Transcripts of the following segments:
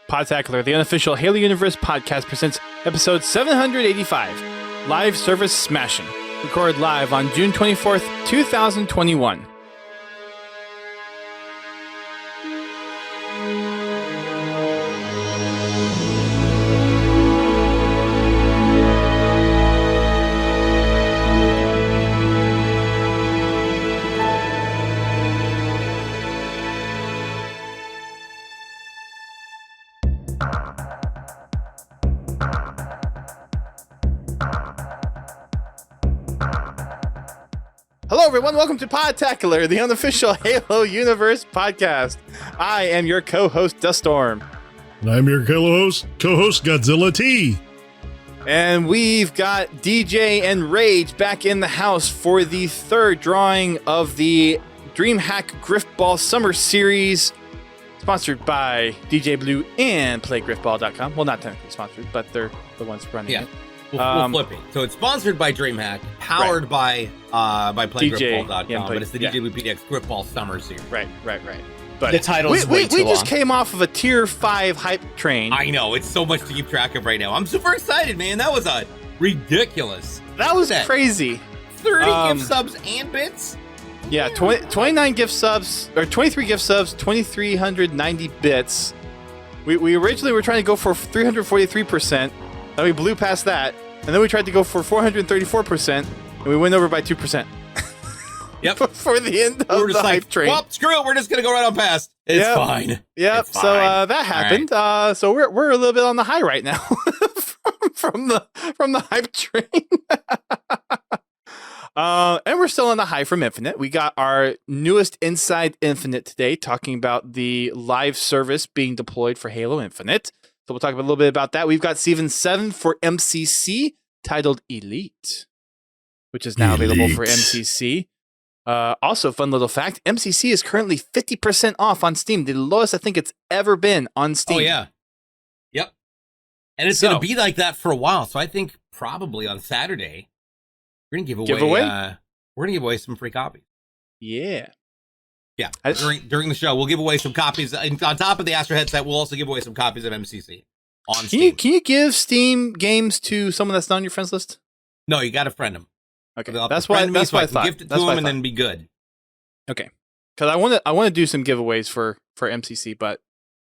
Podtacular, the unofficial Halo Universe podcast, presents episode 785, Live Service Smashing, recorded live on June 24th, 2021. Hello everyone, welcome to Podtacular, the unofficial Halo Universe podcast. I am your co-host, Duststorm. And I'm your co-host, Godzilla T. And we've got DJ and Rage back in the house for the third drawing of the DreamHack Grifball Summer Series, sponsored by DJ Blue and PlayGrifball.com. Well, not technically sponsored, but they're the ones running it. We'll flip it. So it's sponsored by DreamHack, powered by PlayGrifball.com, but it's the DJBluePDX Grifball Summer Series. Right. But the title's we just came off of a tier 5 hype train. I know, it's so much to keep track of right now. I'm super excited, man. That was a ridiculous. That was crazy. 30 gift subs and bits? Yeah, 29 gift subs, or 23 gift subs, 2,390 bits. We originally were trying to go for 343%, then we blew past that, and then we tried to go for 434%, and we went over by 2%. Yep. For the end of the hype train. Well, screw it, we're just going to go right on past. It's fine. Yep, it's fine. So that happened. Right. So we're a little bit on the high right now from the hype train. And we're still on the high from Infinite. We got our newest Inside Infinite today, talking about the live service being deployed for Halo Infinite. So we'll talk a little bit about that. We've got Season 7 for MCC, titled Elite, which is now available for MCC. Also, fun little fact, MCC is currently 50% off on Steam, the lowest I think it's ever been on Steam. Oh, yeah. Yep. And it's going to be like that for a while, so I think probably on Saturday, we're going to give away some free copies. Yeah. Yeah, during the show, we'll give away some copies. And on top of the Astro headset, we'll also give away some copies of MCC on Steam. Can you give Steam games to someone that's not on your friends list? No, you got to friend them. Okay, that's why I thought. Gift it to them and then be good. Okay, because I want to do some giveaways for MCC, but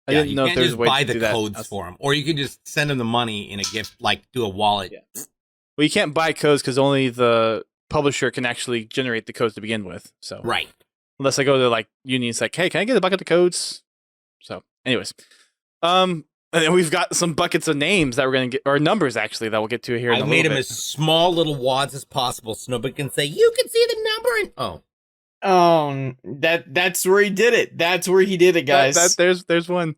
I didn't know if there's a way to do that. You can't just buy the codes for them, or you can just send them the money in a gift, like do a wallet. Yeah. Well, you can't buy codes because only the publisher can actually generate the codes to begin with. So right. Unless I go to like Union, it's like, hey, can I get a bucket of codes? So, anyways, and then we've got some buckets of names that we're gonna get, or numbers actually that we'll get to here. I made them as small little wads as possible, so nobody can say you can see the number. That's where he did it. That's where he did it, guys. There's one.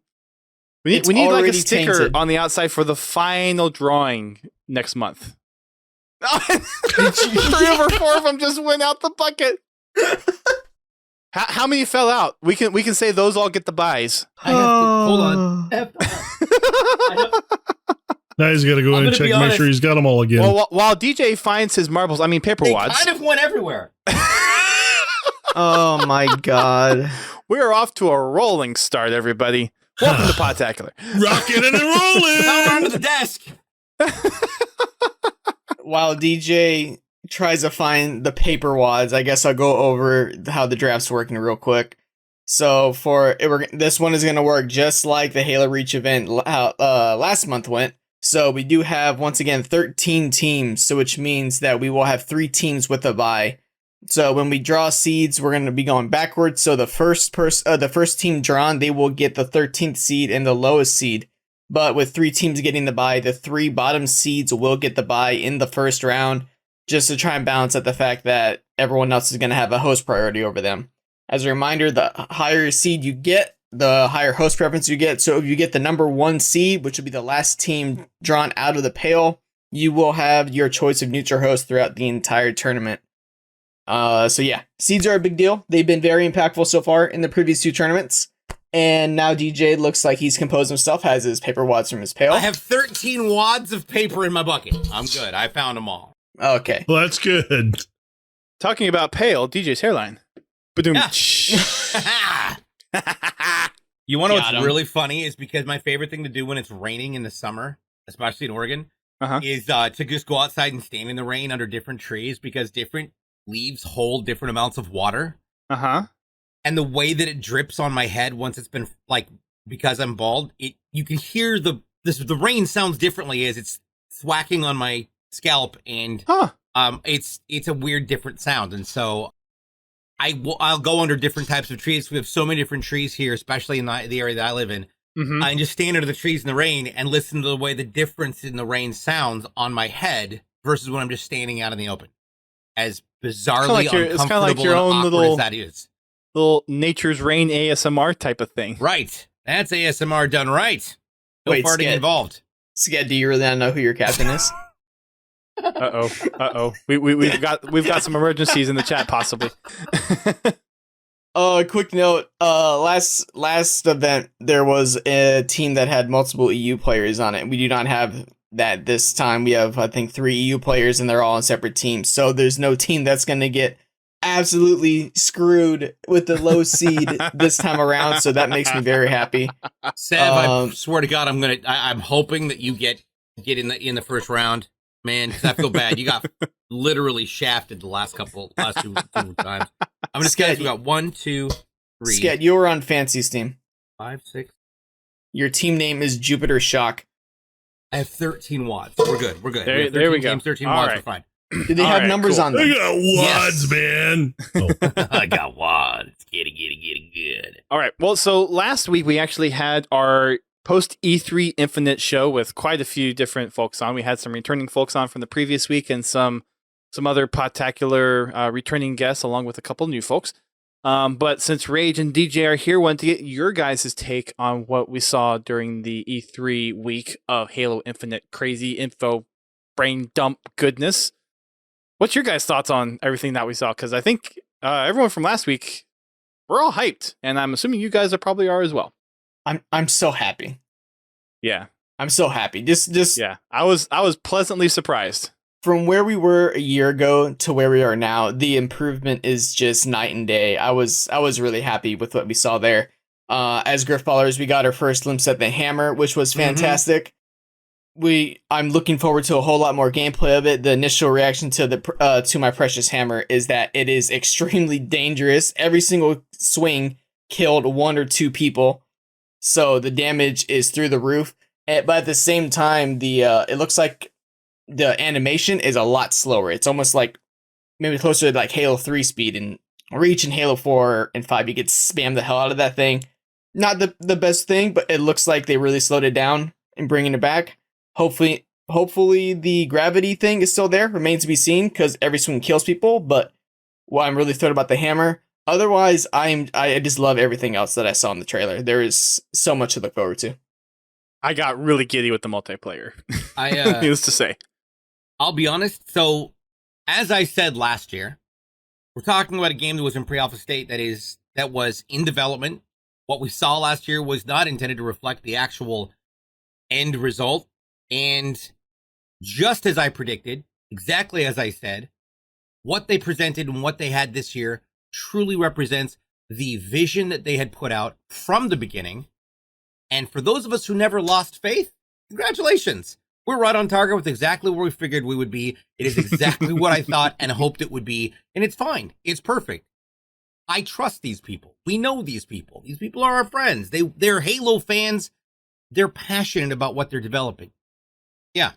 We need like a sticker on the outside for the final drawing next month. 3 over 4 of them just went out the bucket. How many fell out? We can say those all get the buys. Hold on. Now he's got to go in and check, make sure he's got them all again. Well, while DJ finds his marbles, paper wads. They kind of went everywhere. Oh my god. We are off to a rolling start, everybody. Welcome to Podtacular. Rocking and rolling. Power onto the desk. While DJ tries to find the paper wads, I guess I'll go over how the draft's working real quick. So this one is going to work just like the Halo Reach event last month went. So we do have, once again, 13 teams, so which means that we will have 3 teams with a bye. So when we draw seeds, we're going to be going backwards. So the first team drawn, they will get the 13th seed and the lowest seed. But with 3 teams getting the bye, the 3 bottom seeds will get the bye in the first round, just to try and balance out the fact that everyone else is going to have a host priority over them. As a reminder, the higher seed you get, the higher host preference you get. So if you get the number 1 seed, which will be the last team drawn out of the pale, you will have your choice of neutral host throughout the entire tournament. So yeah, seeds are a big deal. They've been very impactful so far in the previous 2 tournaments. And now DJ looks like he's composed himself, has his paper wads from his pail. I have 13 wads of paper in my bucket. I'm good. I found them all. Okay. Well, that's good. Talking about pale, DJ's hairline. Ba-doom. Yeah. You want to know Got what's 'em. really funny is because my favorite thing to do when it's raining in the summer, especially in Oregon, is to just go outside and stand in the rain under different trees because different leaves hold different amounts of water. And the way that it drips on my head once it's been like, because I'm bald, you can hear the rain sounds differently as it's thwacking on my scalp, and it's a weird different sound. And so I'll go under different types of trees. We have so many different trees here, especially in the area that I live in. I just stand under the trees in the rain and listen to the way the difference in the rain sounds on my head versus when I'm just standing out in the open. As bizarrely uncomfortable and awkward as that is. Little nature's rain ASMR type of thing. Right. That's ASMR done right. No farting involved. Sked, do you really not know who your captain is? We've got some emergencies in the chat, possibly. Quick note. Last event there was a team that had multiple EU players on it. We do not have that this time. We have, I think, 3 EU players, and they're all on separate teams. So there's no team that's going to get absolutely screwed with the low seed this time around. So that makes me very happy. Sev, I swear to God, I'm hoping that you get in the first round, man. Because I feel bad. You got literally shafted the last two times. I'm gonna guess we got 1, 2, 3. Sked, you were on Fancy's team. 5, 6. Your team name is Jupiter Shock. I have 13 watts. We're good. There we go. Games, 13 all watts. Right. We're fine. Do they have numbers on them? I got wads, man. I got wads. Get it good. All right. Well, so last week we actually had our post E3 Infinite show with quite a few different folks on. We had some returning folks on from the previous week and some other Podtacular returning guests along with a couple new folks. But since Rage and DJ are here, I wanted to get your guys' take on what we saw during the E3 week of Halo Infinite crazy info brain dump goodness. What's your guys' thoughts on everything that we saw? Because I think everyone from last week, we're all hyped, and I'm assuming you guys probably are as well. I'm so happy. Yeah, I'm so happy. Just yeah, I was pleasantly surprised. From where we were a year ago to where we are now, the improvement is just night and day. I was really happy with what we saw there. As Grifballers, we got our first glimpse at the hammer, which was fantastic. I'm looking forward to a whole lot more gameplay of it. The initial reaction to my precious hammer is that it is extremely dangerous. Every single swing killed 1 or 2 people, so the damage is through the roof. But at the same time, it looks like the animation is a lot slower. It's almost like maybe closer to like Halo 3 speed, and Reach and Halo 4 and 5, you get spam the hell out of that thing. Not the best thing, but it looks like they really slowed it down and bringing it back. Hopefully the gravity thing is still there. Remains to be seen because every swing kills people. But what I'm really thrilled about the hammer. Otherwise, I just love everything else that I saw in the trailer. There is so much to look forward to. I got really giddy with the multiplayer. Needless to say. I'll be honest. So, as I said last year, we're talking about a game that was in pre-alpha state that was in development. What we saw last year was not intended to reflect the actual end result. And just as I predicted, exactly as I said, what they presented and what they had this year truly represents the vision that they had put out from the beginning. And for those of us who never lost faith, congratulations. We're right on target with exactly where we figured we would be. It is exactly what I thought and hoped it would be. And it's fine. It's perfect. I trust these people. We know these people. These people are our friends. They're Halo fans. They're passionate about what they're developing. Yeah.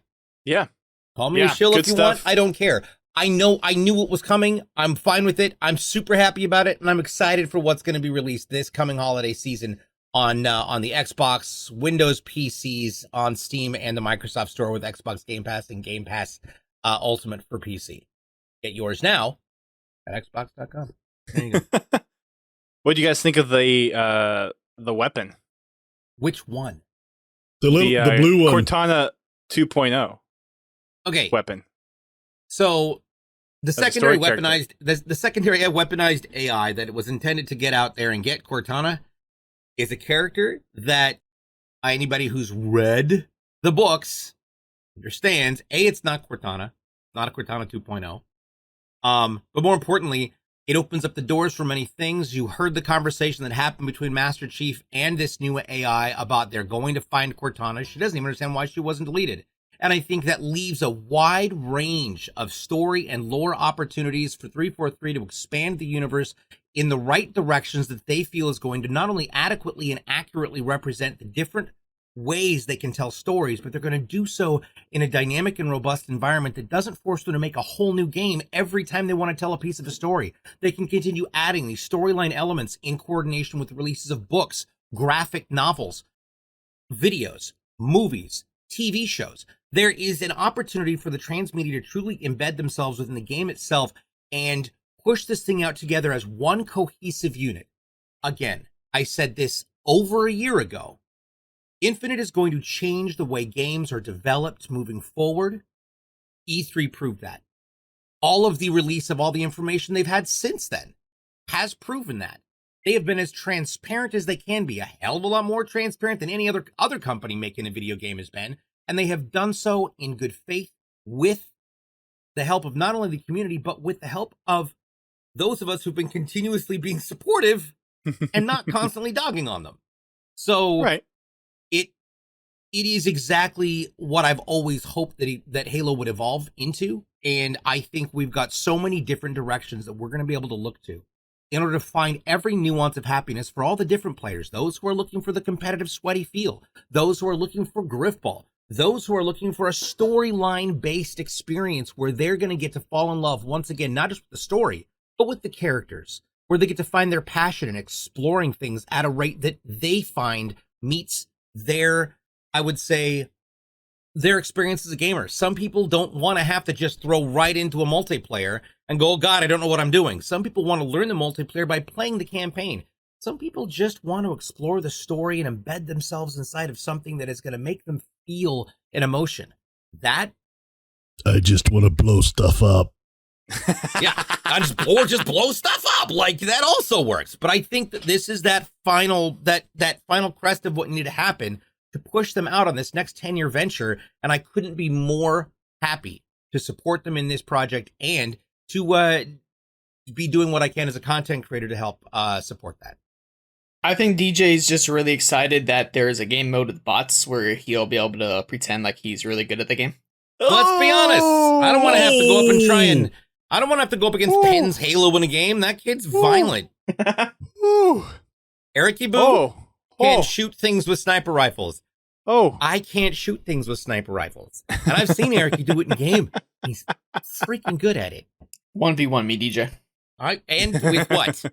Call me a shill if you want. I don't care. I knew what was coming. I'm fine with it. I'm super happy about it, and I'm excited for what's going to be released this coming holiday season on the Xbox, Windows PCs, on Steam, and the Microsoft Store with Xbox Game Pass and Game Pass Ultimate for PC. Get yours now at Xbox.com. There you go. What do you guys think of the weapon? Which one? The blue one. Cortana 2.0. Okay. Weapon. So the secondary weaponized AI that was intended to get out there and get Cortana is a character that anybody who's read the books understands. It's not Cortana, not a Cortana 2.0. But more importantly, It opens up the doors for many things. You heard the conversation that happened between Master Chief and this new AI about they're going to find Cortana. She doesn't even understand why she wasn't deleted. And I think that leaves a wide range of story and lore opportunities for 343 to expand the universe in the right directions that they feel is going to not only adequately and accurately represent the different ways they can tell stories, but they're going to do so in a dynamic and robust environment that doesn't force them to make a whole new game every time they want to tell a piece of a story. They can continue adding these storyline elements in coordination with the releases of books, graphic novels, videos, movies, TV shows. There is an opportunity for the transmedia to truly embed themselves within the game itself and push this thing out together as one cohesive unit. Again, I said this over a year ago. Infinite is going to change the way games are developed moving forward. E3 proved that. All of the release of all the information they've had since then has proven that. They have been as transparent as they can be, a hell of a lot more transparent than any other company making a video game has been, and they have done so in good faith with the help of not only the community, but with the help of those of us who've been continuously being supportive and not constantly dogging on them. So Right. It is exactly what I've always hoped that Halo would evolve into. And I think we've got so many different directions that we're going to be able to look to in order to find every nuance of happiness for all the different players. Those who are looking for the competitive, sweaty feel. Those who are looking for Grifball. Those who are looking for a storyline-based experience where they're going to get to fall in love once again, not just with the story, but with the characters. Where they get to find their passion in exploring things at a rate that they find meets their, I would say, their experience as a gamer. Some people don't want to have to just throw right into a multiplayer and go, oh God, I don't know what I'm doing. Some people want to learn the multiplayer by playing the campaign. Some people just want to explore the story and embed themselves inside of something that is going to make them feel an emotion. That, I just want to blow stuff up. yeah, just blow stuff up. Like, that also works. But I think that this is that final crest of what needed to happen to push them out on this next 10-year venture. And I couldn't be more happy to support them in this project and to be doing what I can as a content creator to help support that. I think DJ is just really excited that there is a game mode with bots where he'll be able to pretend like he's really good at the game. Let's be honest. I don't want to have to go up and try and... I don't want to have to go up against Penn's Halo in a game. That kid's violent. Eric Boo can't shoot things with sniper rifles. I can't shoot things with sniper rifles. And I've seen Eric do it in game. He's freaking good at it. 1v1 me, DJ. All right. And with what?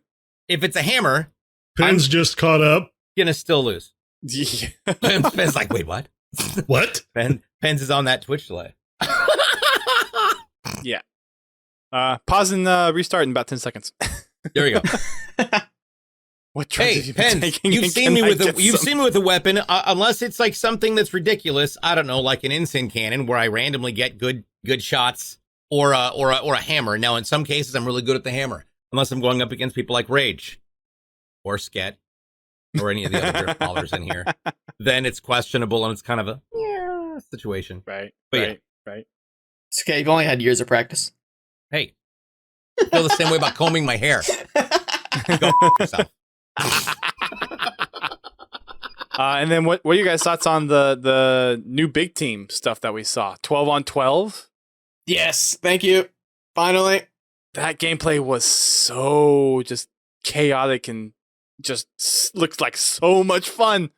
If it's a hammer, Penn's just caught up. gonna still lose. Yeah. Penn's like, wait, what? What? Penn's is on that Twitch delay. Yeah. Pause and restart in about 10 seconds. There we go. What drugs Hey, have you been Penn, taking? you've And seen can me I with get you've some? seen me with a weapon, unless it's like something that's ridiculous. I don't know, like an instant cannon where I randomly get good shots, or a hammer. Now, in some cases, I'm really good at the hammer, unless I'm going up against people like Rage, or Sket, or any of the other Grifballers in here. Then it's questionable, and it's kind of a situation. Right. But right. It's okay, you've only had years of practice. Hey, I feel the same way about combing my hair. Go f- yourself. And then what are you guys' thoughts on the new big team stuff that we saw? 12 on 12? Yes, thank you. Finally. That gameplay was so just chaotic and just looked like so much fun.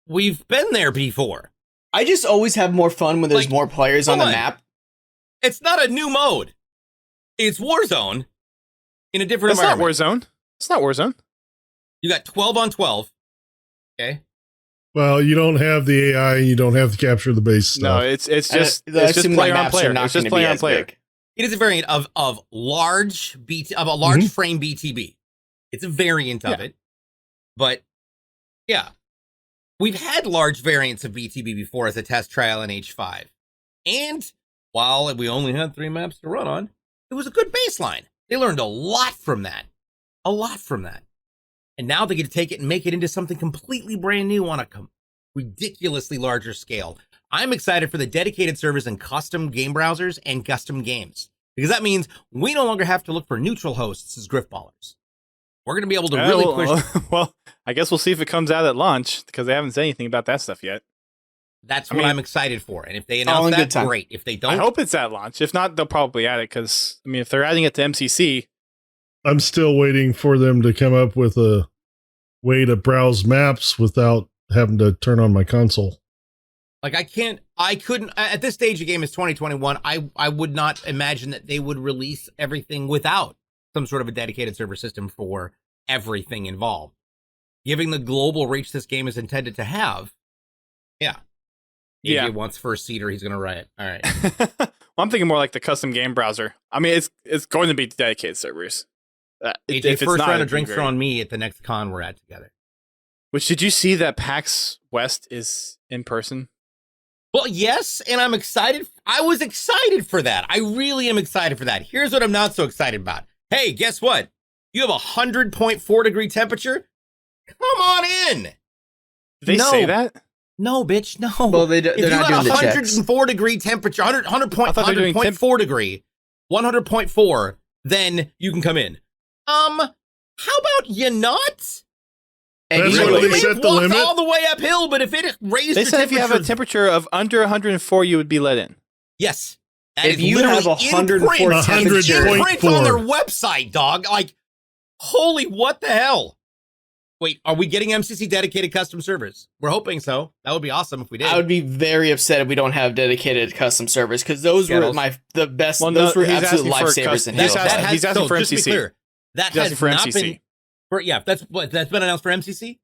We've been there before. I just always have more fun when there's Like, more players on the come on. map. It's not a new mode. It's Warzone in a different It's not environment. Warzone. It's not Warzone. You got 12 on 12. Okay. Well, you don't have the AI and you don't have to capture the base No, stuff. it's I just assume the player on maps are player. not It's just gonna be player on as player. big. It is a variant of a large frame BTB. It's a variant of it. But yeah. We've had large variants of BTB before as a test trial in H5. And while we only had 3 maps to run on, it was a good baseline. They learned a lot from that. A lot from that. And now they get to take it and make it into something completely brand new on a ridiculously larger scale. I'm excited for the dedicated servers and custom game browsers and custom games. because that means we no longer have to look for neutral hosts as Grifballers. We're going to be able to really push. Well, I guess we'll see if it comes out at launch because they haven't said anything about that stuff yet. That's what I'm excited for. And if they announce that, great. If they don't, I hope it's at launch. If not, they'll probably add it because, I mean, if they're adding it to MCC. I'm still waiting for them to come up with a way to browse maps without having to turn on my console. like I couldn't, at this stage, the game is 2021. I would not imagine that they would release everything without some sort of a dedicated server system for everything involved. Giving the global reach this game is intended to have. Yeah. Yeah. AJ wants first seater, he's going to riot. All right. Well, I'm thinking more like the custom game browser. I mean, it's going to be dedicated servers. AJ, if first not, round of drinks are on me at the next con we're at together. Which, did you see that PAX West is in person? Well, yes, and I'm excited. I was excited for that. I really am excited for that. Here's what I'm not so excited about. Hey, guess what? You have 100.4 degree temperature? Come on in. Did they say that? No, bitch, no. Well, they're not doing the checks. 104 degree temperature, 100.4 degree, 100.4, then you can come in. How about you not? And That's you what know, they set the walked limit? all the way uphill, but if it raised They your said if you have a temperature, temperature of under 104, you would be let in. yes. That if is you have literally 104 in print. temperature- It's in print on their 100.4. website, dog. Like, holy, what the hell? Wait, are we getting MCC dedicated custom servers? We're hoping so. That would be awesome if we did. I would be very upset if we don't have dedicated custom servers because those were the best. Well, those no, were he's absolute asking for lifesavers in he's Halo. asking- he's asking for just to be MCC. clear, that He's has asking for not MCC. been. That's been announced for MCC.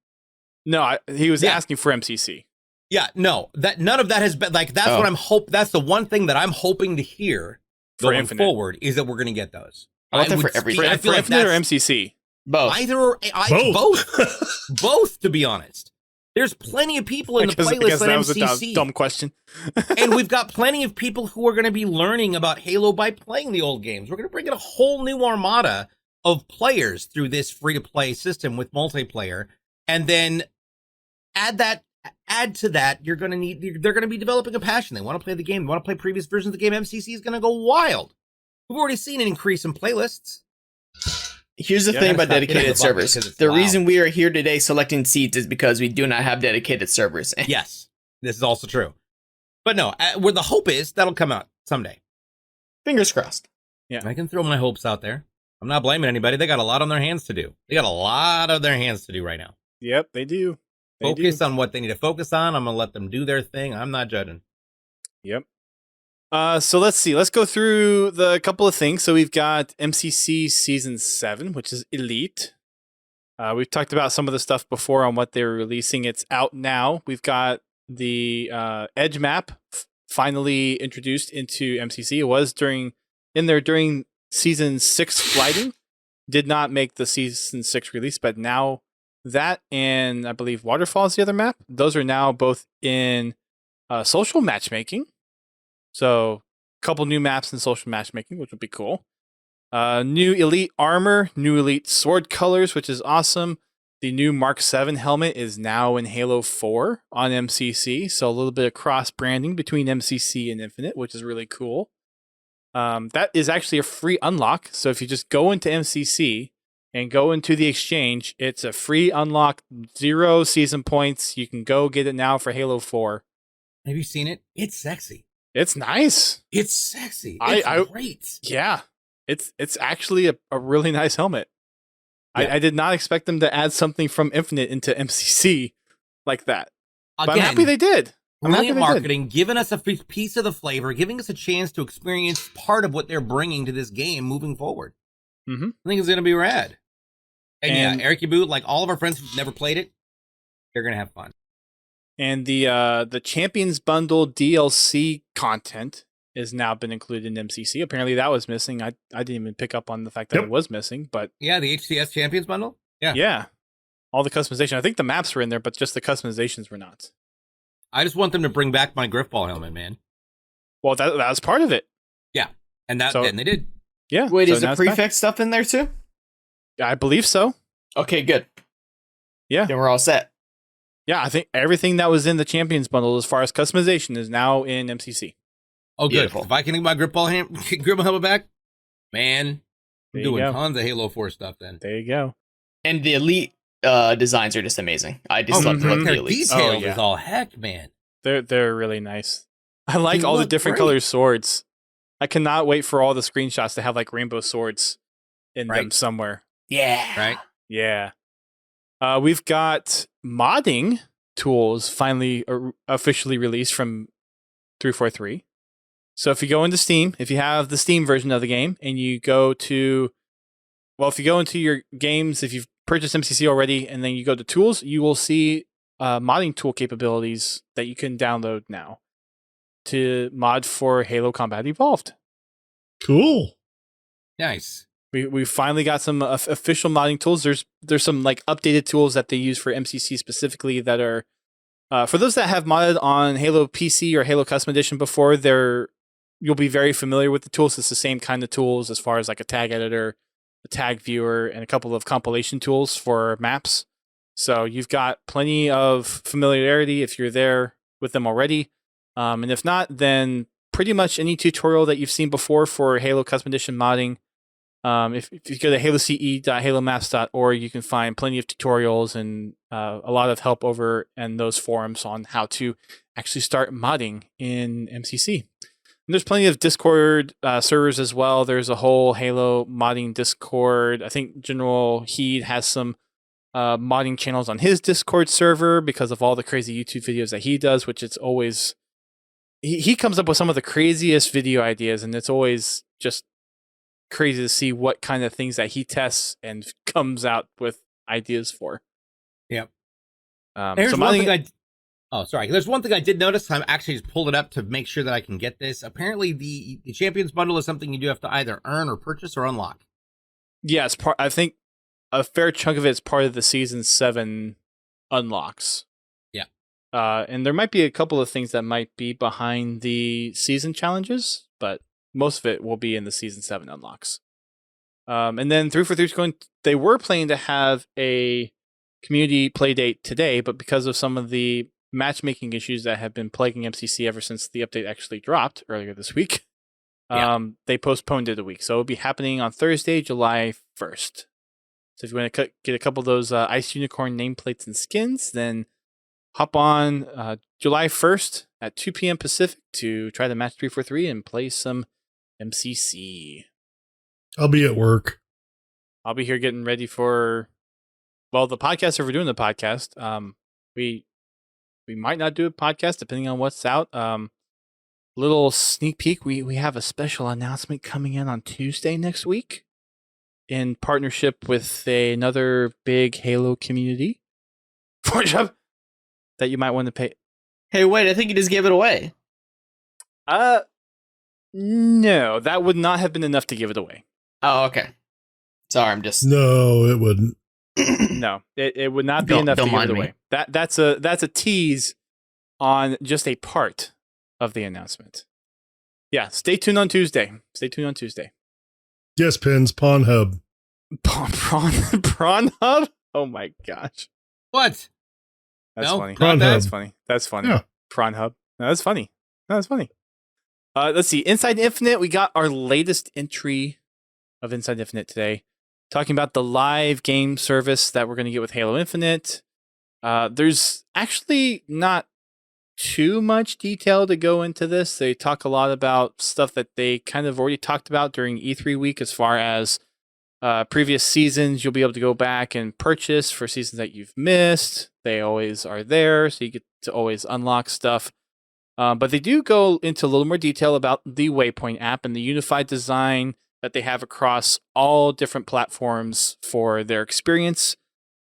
No, he was Yeah. asking for MCC. Yeah, no, that none of that has been like. That's Oh. what I'm That's the one thing that I'm hoping to hear For going Infinite. forward is that we're going to get those. I want that would for everything. I For feel like Infinite or that's MCC? Both. either or both. Both, to be honest. There's plenty of people in the I playlist guess on that was MCC, a dumb question. and we've got plenty of people who are going to be learning about Halo by playing the old games. We're going to bring in a whole new armada of players through this free-to-play system with multiplayer, and then add to that, they're going to be developing a passion. They want to play the game. They want to play previous versions of the game. MCC is going to go wild. We've already seen an increase in playlists. Here's the Yeah, thing it's about not- dedicated it is a bummer servers. because it's The loud. reason we are here today selecting seats is because we do not have dedicated servers. Yes, this is also true. But no, where the hope is, that'll come out someday. Fingers crossed. I can throw my hopes out there. I'm not blaming anybody. They got a lot on their hands to do. They got a lot of their hands to do right now. Yep, they do. They Focus do. on what they need to focus on. I'm going to let them do their thing. I'm not judging. Yep. So let's see. Let's go through the couple of things. So we've got MCC Season 7, which is Elite. We've talked about some of the stuff before on what they're releasing. It's out now. We've got the Edge map finally introduced into MCC. It was during Season 6 flighting. Did not make the Season 6 release, but now that and I believe Waterfall is the other map. Those are now both in social matchmaking. So, a couple new maps in social matchmaking, which would be cool. New Elite armor, new Elite sword colors, which is awesome. The new Mark 7 helmet is now in Halo 4 on MCC. So, a little bit of cross branding between MCC and Infinite, which is really cool. That is actually a free unlock. So, if you just go into MCC and go into the exchange, it's a free unlock, 0 season points. You can go get it now for Halo 4. Have you seen it? It's sexy. It's nice. It's sexy. It's great. Yeah, it's actually a really nice helmet. Yeah. I did not expect them to add something from Infinite into MCC like that. But I'm Again, happy they did. I'm happy brilliant they did. marketing, giving us a piece of the flavor, giving us a chance to experience part of what they're bringing to this game moving forward. Mhm. I think it's going to be rad. And And- yeah, Eric Yabu, like all of our friends who've never played it, they're going to have fun. And the Champions Bundle DLC content has now been included in MCC. Apparently that was missing. I didn't even pick up on the fact that Yep. it was missing, but Yeah, the HCS Champions Bundle. Yeah. yeah, all the customization. I think the maps were in there, but just the customizations were not. I just want them to bring back my Grifball helmet, man. Well, that was part of it. And So- and they did. Yeah. Wait, so is now the it's back. prefix stuff in there too? I believe so. Okay, good. Yeah. Then we're all set. Yeah, I think everything that was in the Champions Bundle as far as customization is now in MCC. Oh, good. Beautiful. If I can get my Grifball helmet back, Man, I'm There you doing go. tons of Halo 4 stuff then. There you go. And the Elite designs are just amazing. I just love to look at They're the Elites. detailed Oh, yeah. as all heck, man. They're really nice. I like They all the look different great. color swords. I cannot wait for all the screenshots to have like rainbow swords in them Right. somewhere. Yeah. Right? Yeah. We've got modding tools finally officially released from 343. So if you go into Steam, if you have the Steam version of the game and you go to, well, if you go into your games, if you've purchased MCC already and then you go to tools, you will see modding tool capabilities that you can download now to mod for Halo Combat Evolved. Cool. Nice. We finally got some official modding tools. There's some like updated tools that they use for MCC specifically that are for those that have modded on Halo PC or Halo Custom Edition before. You'll be very familiar with the tools. It's the same kind of tools as far as like a tag editor, a tag viewer, and a couple of compilation tools for maps. So you've got plenty of familiarity if you're there with them already. And if not, then pretty much any tutorial that you've seen before for Halo Custom Edition modding. If you go to haloce.halomaps.org, you can find plenty of tutorials and a lot of help over in those forums on how to actually start modding in MCC. And there's plenty of Discord servers as well. There's a whole Halo modding Discord. I think General Heed has some modding channels on his Discord server because of all the crazy YouTube videos that he does, which it's always... He comes up with some of the craziest video ideas, and it's always just crazy to see what kind of things that he tests and comes out with ideas for. Yep. There's There's one thing I did notice. I'm actually just pulled it up to make sure that I can get this. Apparently, the Champions Bundle is something you do have to either earn or purchase or unlock. Yeah, it's part. I think a fair chunk of it is part of the Season 7 unlocks. Yeah. And there might be a couple of things that might be behind the season challenges, but most of it will be in the Season 7 unlocks. And then 343 is going... They were planning to have a community play date today, but because of some of the matchmaking issues that have been plaguing MCC ever since the update actually dropped earlier this week, they postponed it a week. So it'll be happening on Thursday, July 1st. So if you want to get a couple of those Ice Unicorn nameplates and skins, then hop on July 1st at 2 p.m. Pacific to try to match 343 and play some MCC. I'll be at work. I'll be here getting ready for, well, the podcast. If we're doing the podcast, we might not do a podcast depending on what's out. Little sneak peek. We have a special announcement coming in on Tuesday next week in partnership with another big Halo community that you might want to pay. Hey, wait, I think you just gave it away. No, that would not have been enough to give it away. Oh, okay. Sorry, I'm just... No, it wouldn't. No, it would not be enough to give it away. That's a tease on just a part of the announcement. Yeah, stay tuned on Tuesday. Yes, Pins, Pawn Hub. Prawn Hub? Oh my gosh. What? That's No, funny. Prawn That's Hub. funny. That's funny. Yeah. Prawn Hub. No, that's funny. Let's see. Inside Infinite, we got our latest entry of Inside Infinite today. Talking about the live game service that we're going to get with Halo Infinite. There's actually not too much detail to go into this. They talk a lot about stuff that they kind of already talked about during E3 week as far as previous seasons. You'll be able to go back and purchase for seasons that you've missed. They always are there, so you get to always unlock stuff. But they do go into a little more detail about the Waypoint app and the unified design that they have across all different platforms for their experience.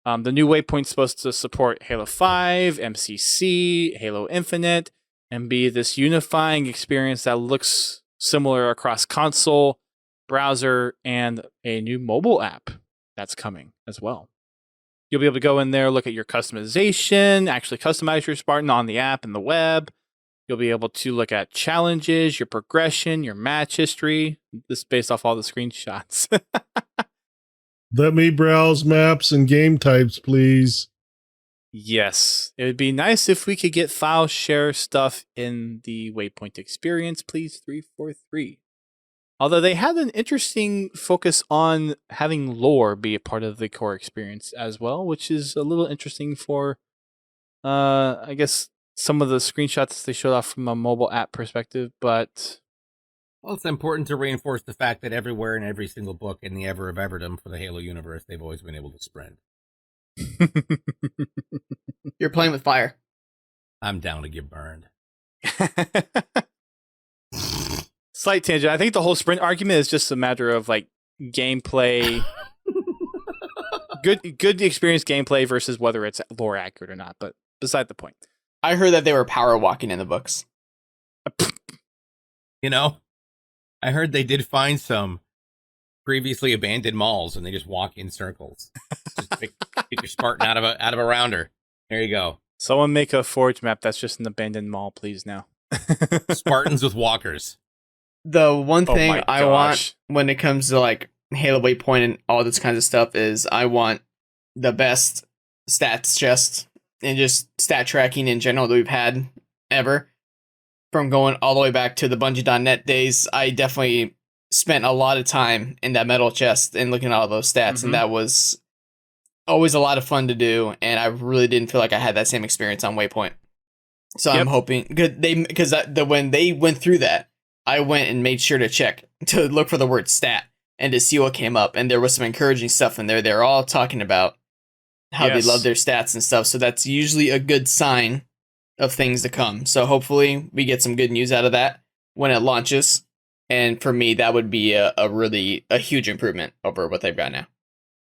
The new Waypoint's supposed to support Halo 5, MCC, Halo Infinite, and be this unifying experience that looks similar across console, browser, and a new mobile app that's coming as well. You'll be able to go in there, look at your customization, actually customize your Spartan on the app and the web. You'll be able to look at challenges, your progression, your match history. This is based off all the screenshots. Let me browse maps and game types, please. Yes. It would be nice if we could get file share stuff in the Waypoint experience, please, 343. Although they had an interesting focus on having lore be a part of the core experience as well, which is a little interesting for, I guess, some of the screenshots they showed off from a mobile app perspective. But Well, it's important to reinforce the fact that everywhere in every single book in the ever of Everdom for the Halo universe, they've always been able to sprint. You're playing with fire. I'm down to get burned. Slight tangent. I think the whole sprint argument is just a matter of like gameplay, good experience gameplay versus whether it's lore accurate or not. But beside the point. I heard that they were power walking in the books. You know, I heard they did find some previously abandoned malls, and they just walk in circles. Just pick your Spartan out of a rounder. There you go. Someone make a forge map that's just an abandoned mall, please. Now. Spartans with walkers. The one Oh thing my I gosh. want when it comes to like Halo Waypoint and all this kinds of stuff is I want the best stats chest and just stat tracking in general that we've had ever. From going all the way back to the Bungie.net days, I definitely spent a lot of time in that metal chest and looking at all those stats, and that was always a lot of fun to do, and I really didn't feel like I had that same experience on Waypoint. So Yep. I'm hoping because when they went through that, I went and made sure to check to look for the word stat and to see what came up, and there was some encouraging stuff in there. They're all talking about how Yes. they love their stats and stuff, so that's usually a good sign of things to come. So hopefully we get some good news out of that when it launches, and for me that would be a really huge improvement over what they've got now.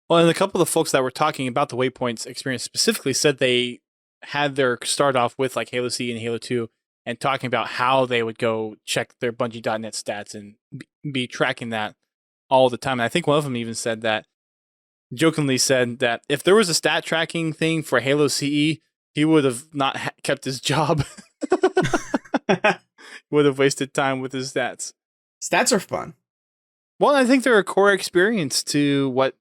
Well, and a couple of the folks that were talking about the Waypoints experience specifically said they had their start off with like Halo C and Halo 2 and talking about how they would go check their Bungie.net stats and be tracking that all the time. And I think one of them even said that, jokingly said that if there was a stat tracking thing for Halo CE, he would have not kept his job. Would have wasted time with his stats. Stats are fun. Well, I think they're a core experience to what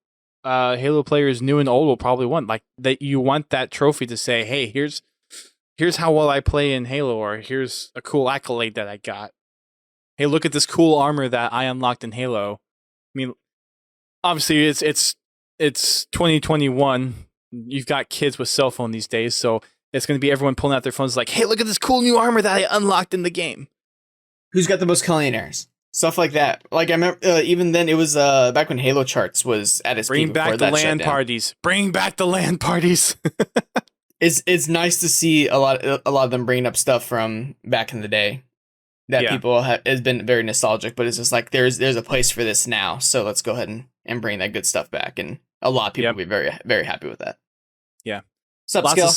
Halo players new and old will probably want. Like that, you want that trophy to say, "Hey, here's how well I play in Halo," or "Here's a cool accolade that I got." Hey, look at this cool armor that I unlocked in Halo. I mean, obviously, it's 2021. You've got kids with cell phone these days, so it's going to be everyone pulling out their phones like, "Hey, look at this cool new armor that I unlocked in the game." Who's got the most millionaires? Stuff like that. Like I remember, even then it was back when Halo Charts was at its Bring peak back before the that LAN shut down. parties. Bring back the LAN parties. It's nice to see a lot of them bringing up stuff from back in the day that Yeah. people has been very nostalgic, but it's just like there's a place for this now, so let's go ahead and bring that good stuff back, and a lot of people Yep. will be very very happy with that. Yeah. Sup, Skill?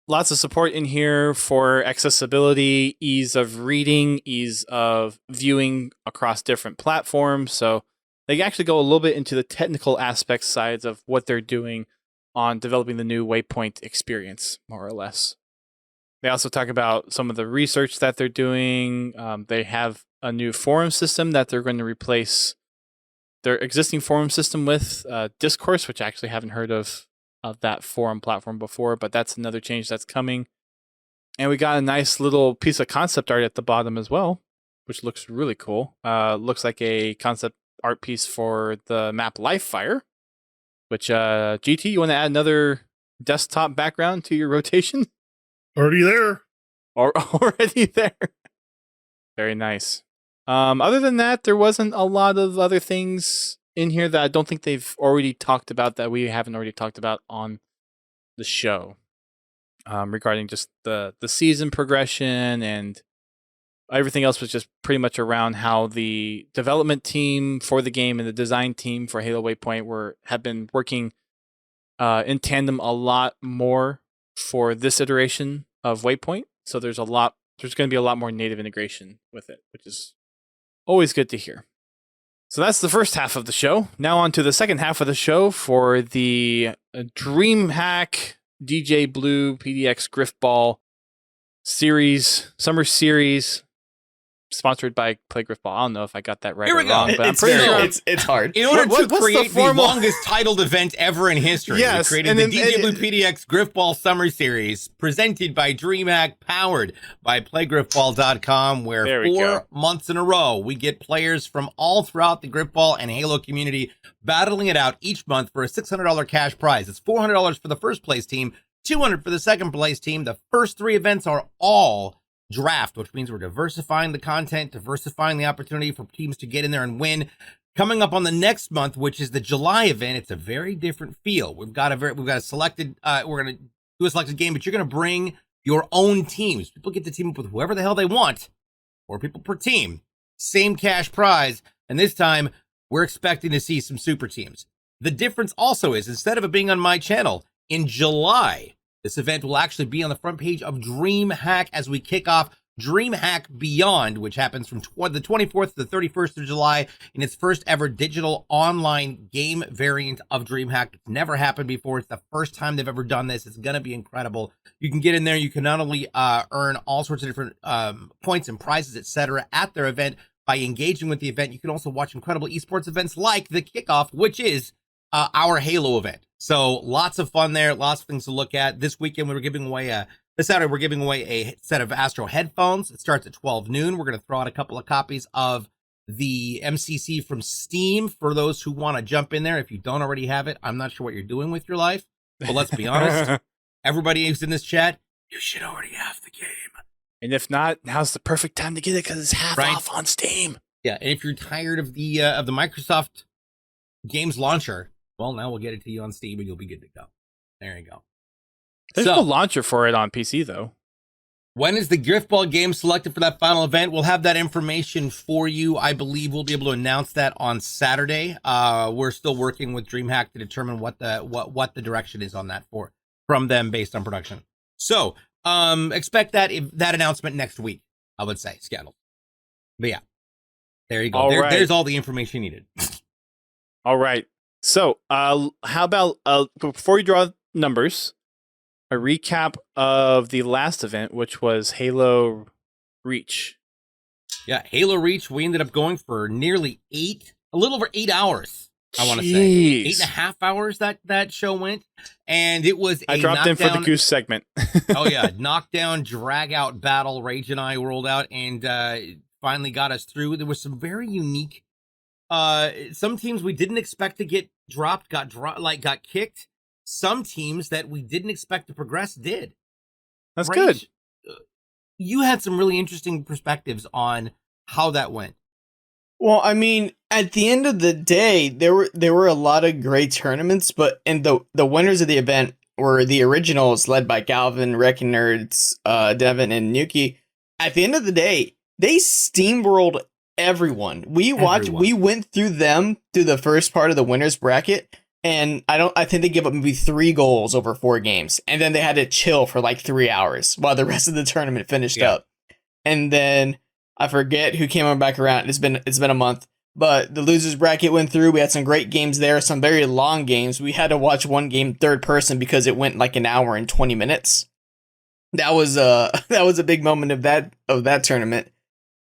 Lots of support in here for accessibility, ease of reading, ease of viewing across different platforms. So they actually go a little bit into the technical aspect sides of what they're doing on developing the new Waypoint experience, more or less. They also talk about some of the research that they're doing. They have a new forum system that they're going to replace their existing forum system with, Discourse, which I actually haven't heard of that forum platform before, but that's another change that's coming. And we got a nice little piece of concept art at the bottom as well, which looks really cool. Looks like a concept art piece for the map Livefire, which, GT, you want to add another desktop background to your rotation? Already there. Or already there. Very nice. Other than that, there wasn't a lot of other things in here that I don't think they've already talked about that we haven't already talked about on the show, regarding just the season progression, and everything else was just pretty much around how the development team for the game and the design team for Halo Waypoint have been working in tandem a lot more for this iteration of Waypoint. So there's going to be a lot more native integration with it, which is always good to hear. So that's the first half of the show. Now on to the second half of the show for the DreamHack DJBluePDX Grifball series, summer series. sponsored by Play Grifball. I don't know if I got that right Here or we go. wrong, but I'm It's pretty very, sure. it's hard. In order What's to the create the formal- longest titled event ever in history, Yes, we created and the then- DJBluePDX Grifball Summer Series, presented by DreamHack, powered by PlayGrifball.com, where There we 4 go. months in a row, we get players from all throughout the Grifball and Halo community battling it out each month for a $600 cash prize. It's $400 for the first place team, $200 for the second place team. The first 3 events are all draft, which means we're diversifying the content, diversifying the opportunity for teams to get in there and win. Coming up on the next month, which is the July event, it's a very different feel. We've got a selected, we're going to do a selected game, but you're going to bring your own teams. People get to team up with whoever the hell they want, 4 people per team, same cash prize. And this time we're expecting to see some super teams. The difference also is, instead of it being on my channel in July, this event will actually be on the front page of DreamHack as we kick off DreamHack Beyond, which happens from the 24th to the 31st of July in its first ever digital online game variant of DreamHack. It's never happened before. It's the first time they've ever done this. It's going to be incredible. You can get in there. You can not only earn all sorts of different points and prizes, etc., at their event by engaging with the event. You can also watch incredible esports events like the kickoff, which is our Halo event. So lots of fun there, lots of things to look at. This weekend, we were giving away this Saturday, we're giving away a set of Astro headphones. It starts at 12 noon. We're going to throw out a couple of copies of the MCC from Steam for those who want to jump in there. If you don't already have it, I'm not sure what you're doing with your life, but let's be honest. Everybody who's in this chat, you should already have the game. And if not, now's the perfect time to get it because it's half Right. off on Steam. Yeah, and if you're tired of the Microsoft Games launcher, well, now we'll get it to you on Steam and you'll be good to go. There you go. There's So- no launcher for it on PC, though. When is the Grifball game selected for that final event? We'll have that information for you. I believe we'll be able to announce that on Saturday. We're still working with DreamHack to determine what the direction is on that from them based on production. So expect that announcement next week, I would say, scheduled. But yeah, there you go. All right. There's all the information you needed. All right. So, how about before you draw numbers, a recap of the last event, which was Halo Reach. Yeah, Halo Reach, we ended up going for nearly a little over 8 hours. I want to say Jeez. 8.5 hours that show went, and it was I dropped in for the knockdown- goose segment. Oh yeah, knockdown, drag out battle. Rage and I rolled out and finally got us through. There was some very unique. Some teams we didn't expect to get dropped, got kicked. Some teams that we didn't expect to progress did. That's good. Rage, you had some really interesting perspectives on how that went. Well, I mean, at the end of the day, there were a lot of great tournaments, and the winners of the event were the originals led by Galvin, Wrecking Nerds, Devin, and Nuki. At the end of the day, they steamrolled everyone. We went through the first part of the winners bracket, and I think they gave up maybe 3 goals over 4 games, and then they had to chill for like 3 hours while the rest of the tournament finished up. And then I forget who came on back around. It's been a month, but the losers bracket went through. We had some great games there, some very long games. We had to watch one game third person because it went like an hour and 20 minutes. That was a big moment of that tournament.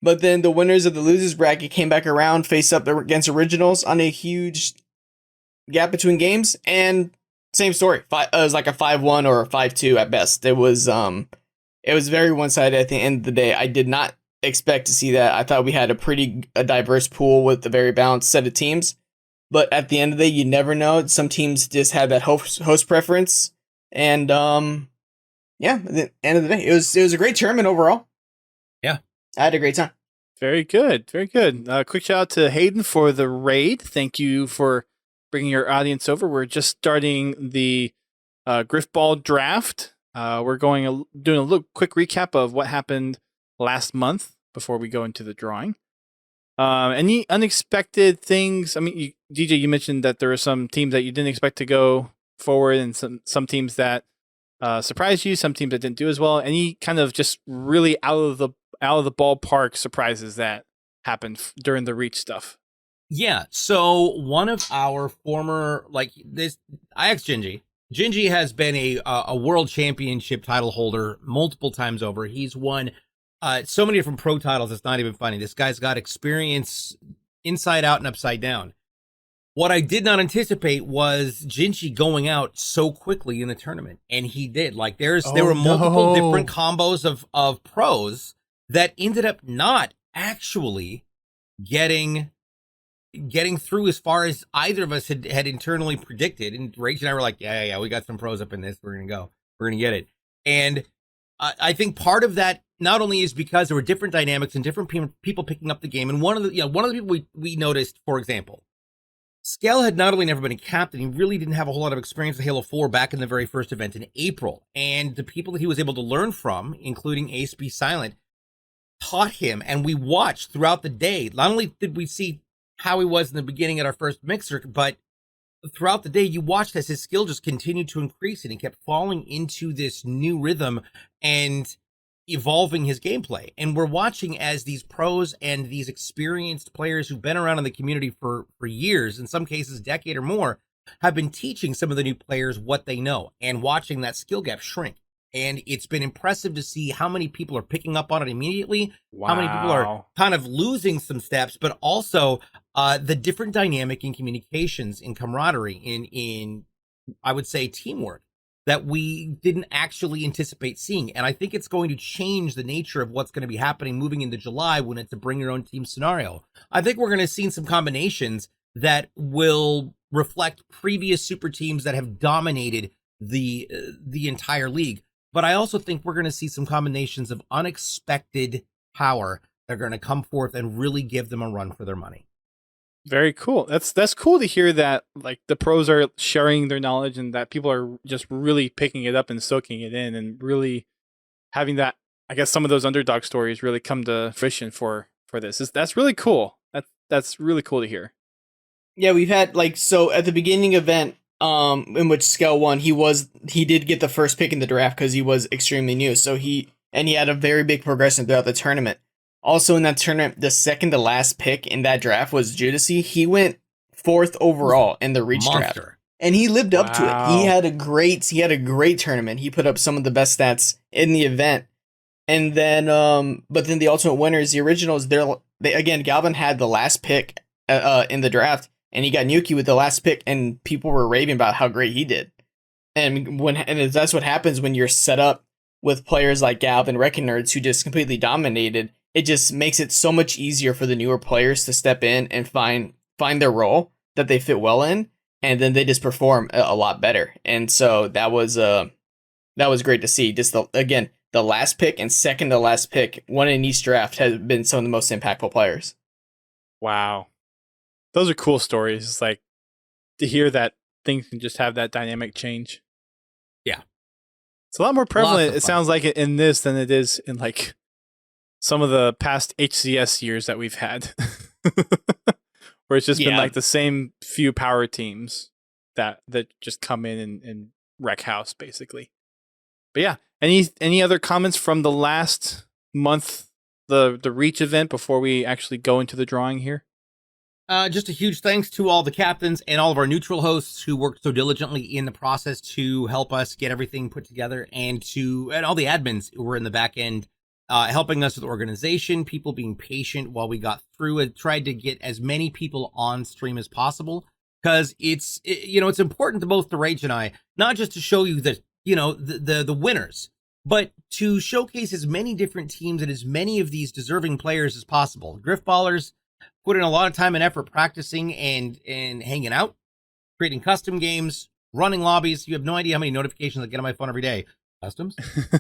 But then the winners of the losers bracket came back around, faced up against originals on a huge gap between games, and same story. It was like a 5-1 or a 5-2 at best. It was very one-sided at the end of the day. I did not expect to see that. I thought we had a diverse pool with a very balanced set of teams. But at the end of the day, you never know. Some teams just had that host preference. And at the end of the day, it was a great tournament overall. Yeah. I had a great time. Very good. Very good. Quick shout out to Hayden for the raid. Thank you for bringing your audience over. We're just starting the Grifball draft. We're doing a little quick recap of what happened last month before we go into the drawing. Any unexpected things? I mean, DJ, you mentioned that there are some teams that you didn't expect to go forward, and some teams that surprised you, some teams that didn't do as well. Any kind of just really out of the ballpark surprises that happened during the Reach stuff? Yeah, so one of our former, I asked Gingy. Gingy has been a world championship title holder multiple times over. He's won so many different pro titles. It's not even funny. This guy's got experience inside out and upside down. What I did not anticipate was Jinchi going out so quickly in the tournament, and he did. Like there were multiple different combos of pros that ended up not actually getting through as far as either of us had internally predicted. And Rach and I were like, yeah, we got some pros up in this. We're gonna get it. And I think part of that not only is because there were different dynamics and different people picking up the game. And one of the people we noticed, for example, Skell had not only never been a captain, he really didn't have a whole lot of experience with Halo 4 back in the very first event in April. And the people that he was able to learn from, including Ace B Silent, taught him. And we watched throughout the day. Not only did we see how he was in the beginning at our first mixer, but throughout the day, you watched as his skill just continued to increase and he kept falling into this new rhythm and evolving his gameplay. And we're watching as these pros and these experienced players who've been around in the community for years, in some cases, a decade or more, have been teaching some of the new players what they know and watching that skill gap shrink. And it's been impressive to see how many people are picking up on it immediately, how many people are kind of losing some steps, but also the different dynamic in communications, in camaraderie, in I would say teamwork that we didn't actually anticipate seeing. And I think it's going to change the nature of what's going to be happening moving into July when it's a bring your own team scenario. I think we're going to see some combinations that will reflect previous super teams that have dominated the entire league. But I also think we're going to see some combinations of unexpected power that are going to come forth and really give them a run for their money. Very cool. That's cool to hear that like the pros are sharing their knowledge and that people are just really picking it up and soaking it in and really having that, I guess some of those underdog stories really come to fruition for this. That's really cool. That's really cool to hear. Yeah, we've had so at the beginning event in which Skell won, he did get the first pick in the draft because he was extremely new. So he had a very big progression throughout the tournament. Also in that tournament, the second to last pick in that draft was Judici. He went 4th overall in the Reach draft. And he lived up to it. He had a great tournament. He put up some of the best stats in the event. And then but then the ultimate winners, the originals, again, Galvin had the last pick in the draft, and he got Nuki with the last pick, and people were raving about how great he did. And that's what happens when you're set up with players like Galvin, Wrecking Nerds, who just completely dominated. It just makes it so much easier for the newer players to step in and find their role that they fit well in, and then they just perform a lot better. And so that was great to see. Just the last pick and second to last pick, one in each draft, has been some of the most impactful players. Wow. Those are cool stories. It's like to hear that things can just have that dynamic change. Yeah. It's a lot more prevalent, it sounds like, in this than it is in like some of the past HCS years that we've had. Where it's just been like the same few power teams that just come in and wreck house, basically. But yeah, any other comments from the last month, the Reach event, before we actually go into the drawing here? Just a huge thanks to all the captains and all of our neutral hosts who worked so diligently in the process to help us get everything put together, and all the admins who were in the back end helping us with organization, people being patient while we got through and tried to get as many people on stream as possible, because it's important to both the Rage and I, not just to show you the winners, but to showcase as many different teams and as many of these deserving players as possible. Grifballers put in a lot of time and effort practicing and hanging out, creating custom games, running lobbies. You have no idea how many notifications I get on my phone every day. Customs.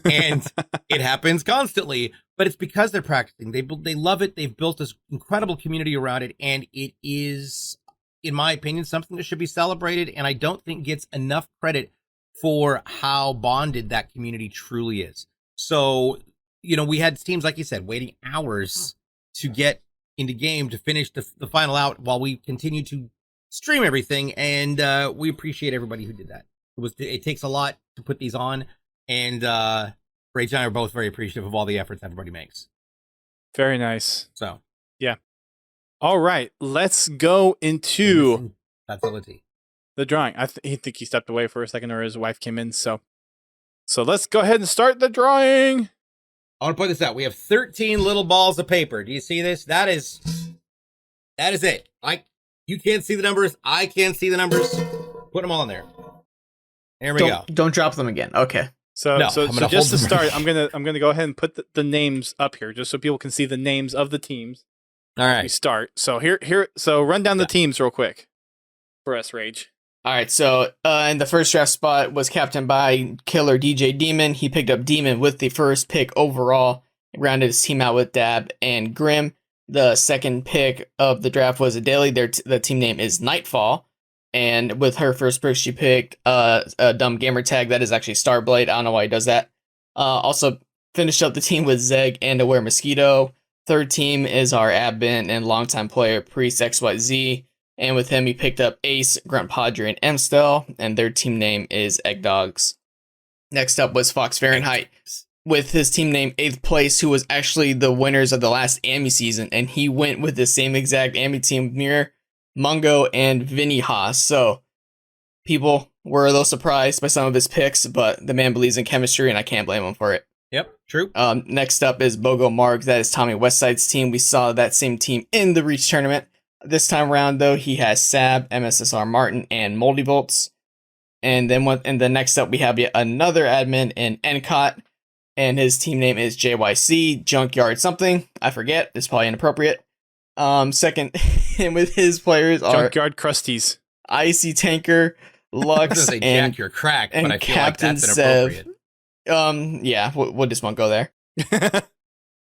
And it happens constantly, but it's because they're practicing. They love it. They've built this incredible community around it, and it is, in my opinion, something that should be celebrated, and I don't think gets enough credit for how bonded that community truly is. So, we had teams, like you said, waiting hours to get into game to finish the final out while we continue to stream everything, and we appreciate everybody who did that. It takes a lot to put these on, and Rage and I are both very appreciative of all the efforts everybody makes. Very nice. So, yeah. All right, let's go into the drawing. I think he stepped away for a second, or his wife came in. So let's go ahead and start the drawing. I want to point this out. We have 13 little balls of paper. Do you see this? That is it. You can't see the numbers. I can't see the numbers. Put them all in there. There we go. Don't drop them again. Okay. So No, so I'm gonna just to hold them. start, I'm gonna go ahead and put the names up here just so people can see the names of the teams. All We right. start. So so run down the teams real quick for us, Rage. All right, so in the first draft spot was captained by Killer DJ Demon. He picked up Demon with the first pick overall, rounded his team out with Dab and Grim. The second pick of the draft was Adele. The team name is Nightfall. And with her first pick, she picked a dumb gamer tag that is actually Starblade. I don't know why he does that. Also finished up the team with Zeg and Aware Mosquito. Third team is our admin and longtime player Priest XYZ. And with him, he picked up Ace, Grunt Padre, and Emstel. And their team name is Egg Dogs. Next up was Fox Fahrenheit with his team name 8th place, who was actually the winners of the last AMI season. And he went with the same exact AMI team Mir, Mungo, and Vinny Haas. So people were a little surprised by some of his picks, but the man believes in chemistry, and I can't blame him for it. Yep, true. Next up is Bogo Marg. That is Tommy Westside's team. We saw that same team in the Reach tournament. This time around, though, he has Sab, MSSR Martin, and Moldy Bolts. And then next up, we have yet another admin in Encott, and his team name is JYC Junkyard something. I forget. It's probably inappropriate. Second, and with his players are Junkyard Crusties. Icy Tanker, I was gonna Lux, say and Jack, you're cracked, but and I feel Captain like that's Sev. inappropriate. Yeah, we'll just won't go there.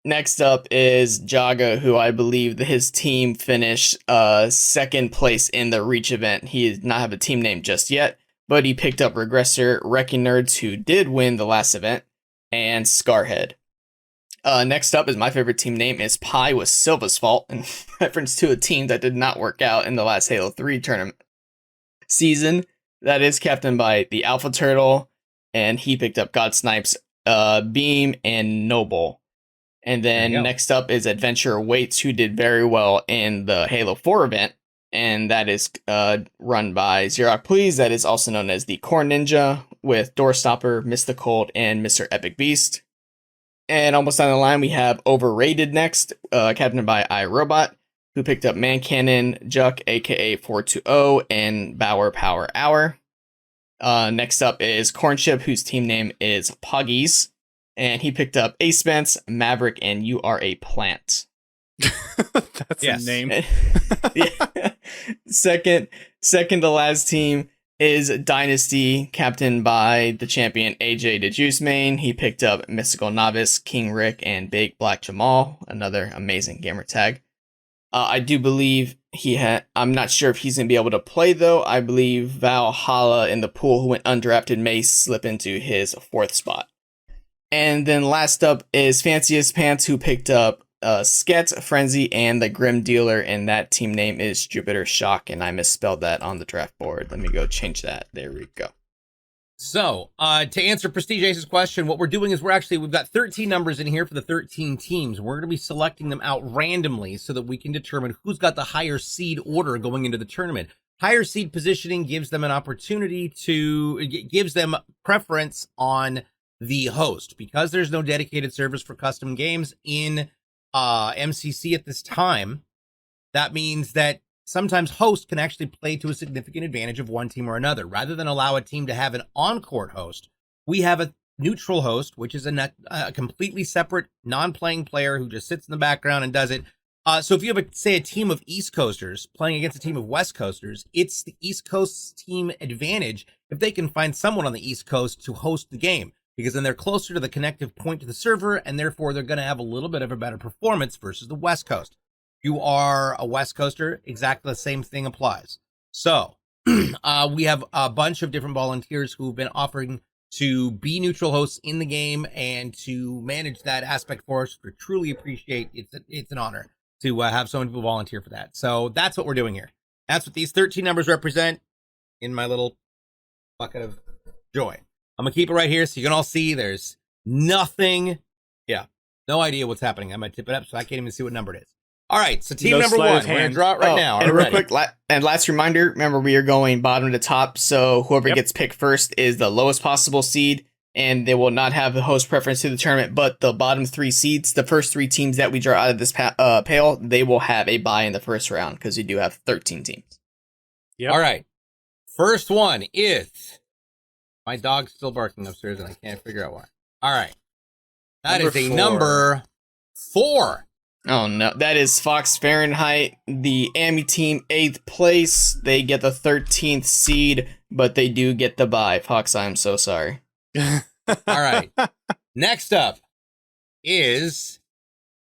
Next up is Jaga, who I believe his team finished second place in the Reach event. He does not have a team name just yet, but he picked up Regressor, Wrecking Nerds, who did win the last event, and Scarhead. Next up is my favorite team name is Pi with Silva's Fault, in reference to a team that did not work out in the last Halo 3 tournament season. That is captained by the Alpha Turtle, and he picked up God Snipes, Beam, and Noble. And then next up is Adventure Waits, who did very well in the Halo 4 event, and that is run by Xerox Please. That is also known as the Core Ninja, with Doorstopper, Mr. Cold, and Mr. Epic Beast. And almost down the line, we have Overrated next, captained by iRobot, who picked up Man Cannon, Juck, aka 420, and Bauer Power Hour. Next up is Cornchip, whose team name is Poggies, and he picked up Ace Spence, Maverick, and You Are a Plant. That's a name. Yeah. Second to last team is Dynasty, captained by the champion AJ the Juice Main. He picked up Mystical Novice, King Rick, and Big Black Jamal, another amazing gamer tag. I do believe I'm not sure if he's going to be able to play, though. I believe Valhalla in the pool, who went undrafted, may slip into his 4th spot. And then last up is Fanciest Pants, who picked up Sket, Frenzy, and the Grim Dealer, and that team name is Jupiter Shock, and I misspelled that on the draft board. Let me go change that. There we go. So, to answer Prestige Ace's question, what we're doing is we've got 13 numbers in here for the 13 teams. We're going to be selecting them out randomly so that we can determine who's got the higher seed order going into the tournament. Higher seed positioning gives them an opportunity gives them preference on the host. Because there's no dedicated servers for custom games in MCC at this time, that means that sometimes hosts can actually play to a significant advantage of one team or another. Rather than allow a team to have an on-court host, we have a neutral host, which is a completely separate, non-playing player who just sits in the background and does it. So if you have, a team of East Coasters playing against a team of West Coasters, it's the East Coast's team advantage if they can find someone on the East Coast to host the game, because then they're closer to the connective point to the server, and therefore they're going to have a little bit of a better performance versus the West Coast. You are a West Coaster, exactly the same thing applies. So we have a bunch of different volunteers who've been offering to be neutral hosts in the game and to manage that aspect for us. We truly appreciate it. It's an honor to have so many people volunteer for that. So that's what we're doing here. That's what these 13 numbers represent in my little bucket of joy. I'm going to keep it right here so you can all see there's nothing. Yeah, no idea what's happening. I might tip it up so I can't even see what number it is. All right, so team number one, we're going to draw it right now. And real quick, last reminder, remember we are going bottom to top, so whoever gets picked first is the lowest possible seed, and they will not have a host preference to the tournament, but the bottom 3 seeds, the first 3 teams that we draw out of this pail, they will have a bye in the first round because we do have 13 teams. Yep. All right. First one is... My dog's still barking upstairs, and I can't figure out why. All right. That is a number 4. Oh, no. That is Fox Fahrenheit, the AMI team, 8th place. They get the 13th seed, but they do get the bye. Fox, I'm so sorry. All right. Next up is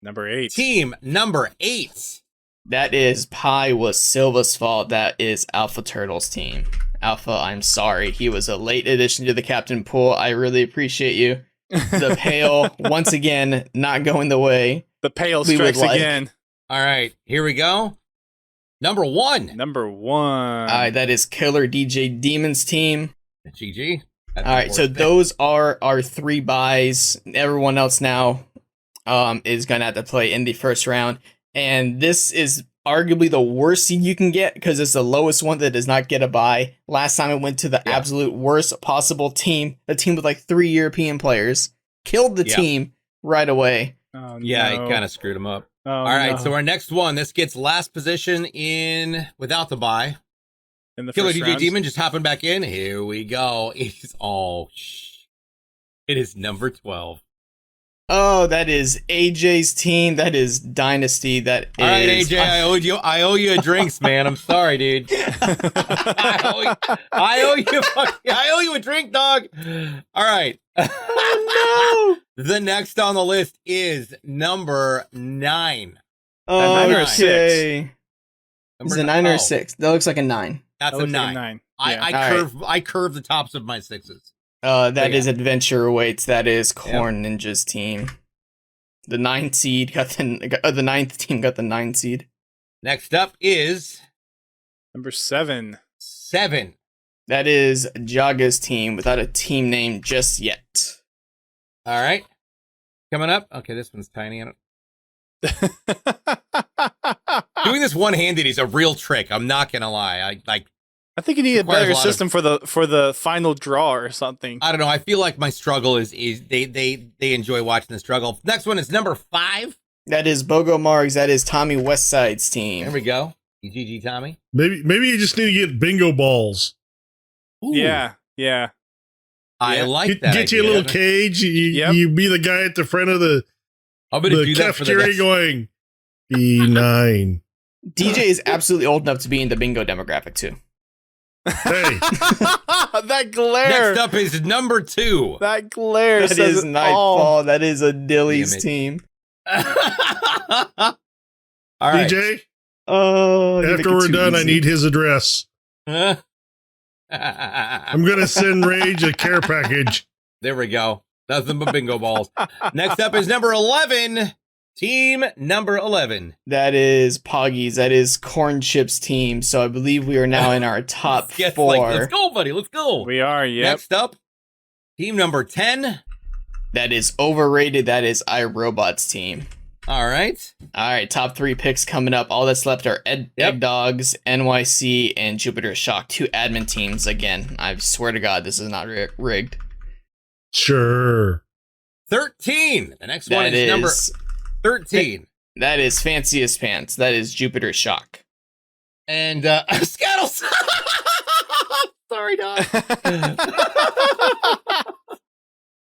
Number 8. team number 8. That is Pi was Silva's fault. That is Alpha Turtle's team. Alpha, I'm sorry. He was a late addition to the captain pool. I really appreciate you. The Pale, once again, not going the way. The Pale we would strikes like. again. All right. Here we go. Number 1. Number 1. That is Killer DJ Demon's team. GG. All right, so those are our 3 buys. Everyone else now is going to have to play in the first round. And this is arguably the worst seed you can get because it's the lowest one that does not get a bye. Last time it went to the absolute worst possible team, a team with like 3 European players, killed the team right away. Oh, Yeah, no. he kind of screwed him up. Oh, All right, no. so our next one, this gets last position in without the bye. In the Killer first DJ round. Demon just hopping back in. Here we go. It is number 12. Oh, that is AJ's team. That is Dynasty. That is. All right, AJ, I owe you a drinks, man. I'm sorry, dude. I owe you a drink, dog. All right. Oh, no. The next on the list is number 9. Oh, 9 or okay. Is it a 9 or a oh, 6? That looks like a 9. That's That a looks like 9. 9. I Yeah. I curve the tops of my 6s. That Yeah. is Adventure Awaits. That is Corn Ninja's team. The 9th seed got the 9th team got the 9 seed. Next up is Number 7. 7. That is Jaga's team without a team name just yet. All right. Coming up. Okay, this one's tiny. Doing this one-handed is a real trick. I'm not gonna lie. I think you need a Requires better a lot system for the final draw or something. I don't know. I feel like my struggle is they enjoy watching the struggle. Next one is number 5. That is Bogo Margs. That is Tommy Westside's There team. we go. GG, Tommy. Maybe you just need to get bingo balls. Ooh, Yeah. I like that. Get you a idea. little cage. Yep. You be the guy at the front of the I'm gonna do that for the cafeteria next. going B9. DJ is absolutely old enough to be in the bingo demographic too. Hey, That glare. Next up is number 2. That glare That says is it Nightfall. all. That is a Dilly's Damn it. team. All right. DJ, Oh, you make after it we're too done, I easy. need his address. there I'm going to send Rage a care package. we go. Nothing but bingo balls. Next up is number 11. Team number 11. That is Poggy's. That is Corn Chip's team. So I believe we are now in our top Yes, 4. let's go, buddy. Let's go. We are, yep. Next up, team number 10. That is Overrated. That is iRobot's team. All right. All right, top 3 picks coming up. All that's left are Egg Dogs, NYC, and Jupiter Shock. 2 admin teams. Again, I swear to God, this is not rigged. Sure. 13. The next one That is number is 13. that is Fanciest Pants. That is Jupiter Shock. And Scuttles. Sorry, dog.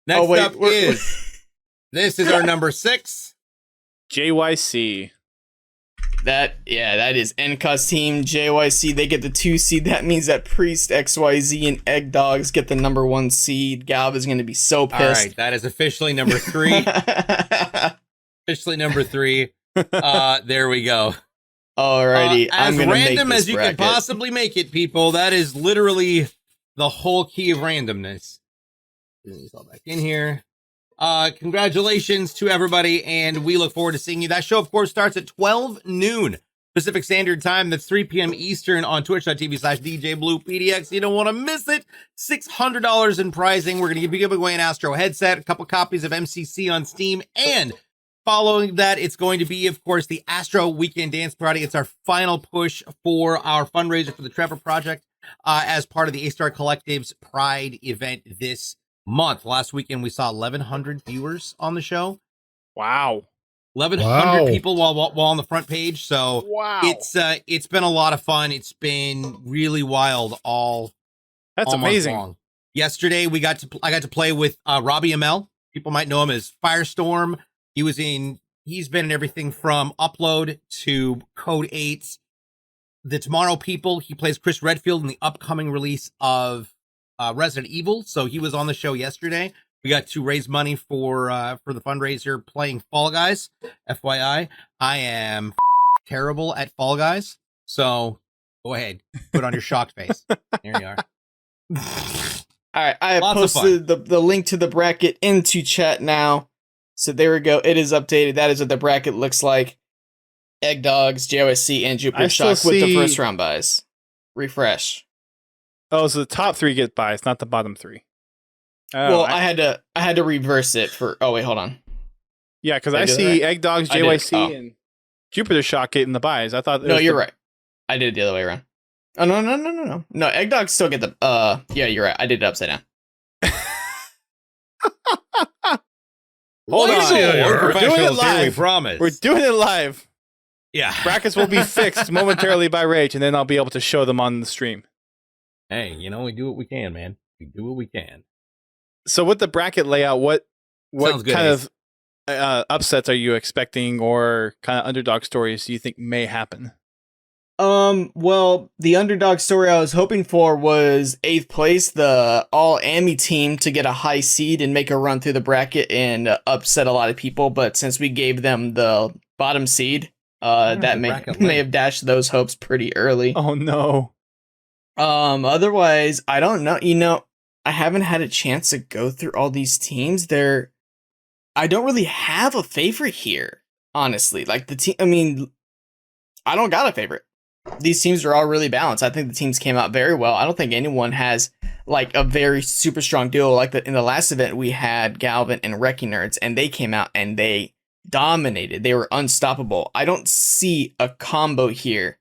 Next wait, up is this is our number 6. JYC. That is NCOS team. JYC, they get the 2 seed. That means that Priest, XYZ, and Egg Dogs get the number 1 seed. Galv is going to be so All pissed. right, that is officially number 3. Officially number 3. There we go. Alrighty, I'm As going to make random this as you bracket. can possibly make it, people. That is literally the whole key of randomness. Get these all back in here. Congratulations to everybody, and we look forward to seeing you. That show, of course, starts at 12 noon Pacific Standard Time. That's 3 p.m. Eastern on twitch.tv/DJBluePDX. You don't want to miss it. $600 in prizing. We're going to be giving away an Astro headset, a couple copies of MCC on Steam, and following that, it's going to be, of course, the Astro Weekend Dance Party. It's our final push for our fundraiser for the Trevor Project as part of the A-Star Collective's Pride event this month. Last weekend, we saw 1,100 viewers on the show. Wow. 1,100 Wow. people while on the front page. So Wow. it's been a lot of fun. It's been really wild That's all month amazing. long. Yesterday, I got to play with Robbie ML. People might know him as Firestorm. He's been in everything from Upload to Code 8. The Tomorrow People. He plays Chris Redfield in the upcoming release of Resident Evil. So he was on the show yesterday. We got to raise money for the fundraiser playing Fall Guys. FYI, I am terrible at Fall Guys. So go ahead, put on your shocked face. Here you are. All right, I have Lots of posted the link to the bracket into chat now. So there we go. It is updated. That is what the bracket looks like. Egg Dogs, JOSC, and Jupiter I still Shock with the see- first round buys. Refresh. Oh, so the top 3 get buys, not the bottom 3. Oh, Well, I had to reverse it for. Oh wait, hold on. yeah, because Did I I do that see right? Egg Dogs, I did. JYC, Oh. and Jupiter Shock getting the buys. I thought. No, you're right. I did it the other way around. Oh no. No, Egg Dogs still get the. Yeah, you're right. I did it upside down. Hold Well, on. we're We're doing it professionals here, we live. promise. We're doing it live. Yeah. Brackets will be fixed momentarily by Rage, and then I'll be able to show them on the stream. Hey, we do what we can, man. We do what we can. So with the bracket layout, what Sounds good, kind Ace. of upsets are you expecting, or kind of underdog stories do you think may happen? Well, the underdog story I was hoping for was 8th place, the all Ami team to get a high seed and make a run through the bracket and upset a lot of people. But since we gave them the bottom seed, Where's that the may bracket may link? have dashed those hopes pretty early. Oh no. Otherwise, I don't know. I haven't had a chance to go through all these teams. I don't really have a favorite here, honestly. Like the team, I mean, I don't got a favorite. These teams are all really balanced. I think the teams came out very well. I don't think anyone has like a very super strong duo. Like in the last event, we had Galvin and Wrecking Nerds, and they came out and they dominated. They were unstoppable. I don't see a combo here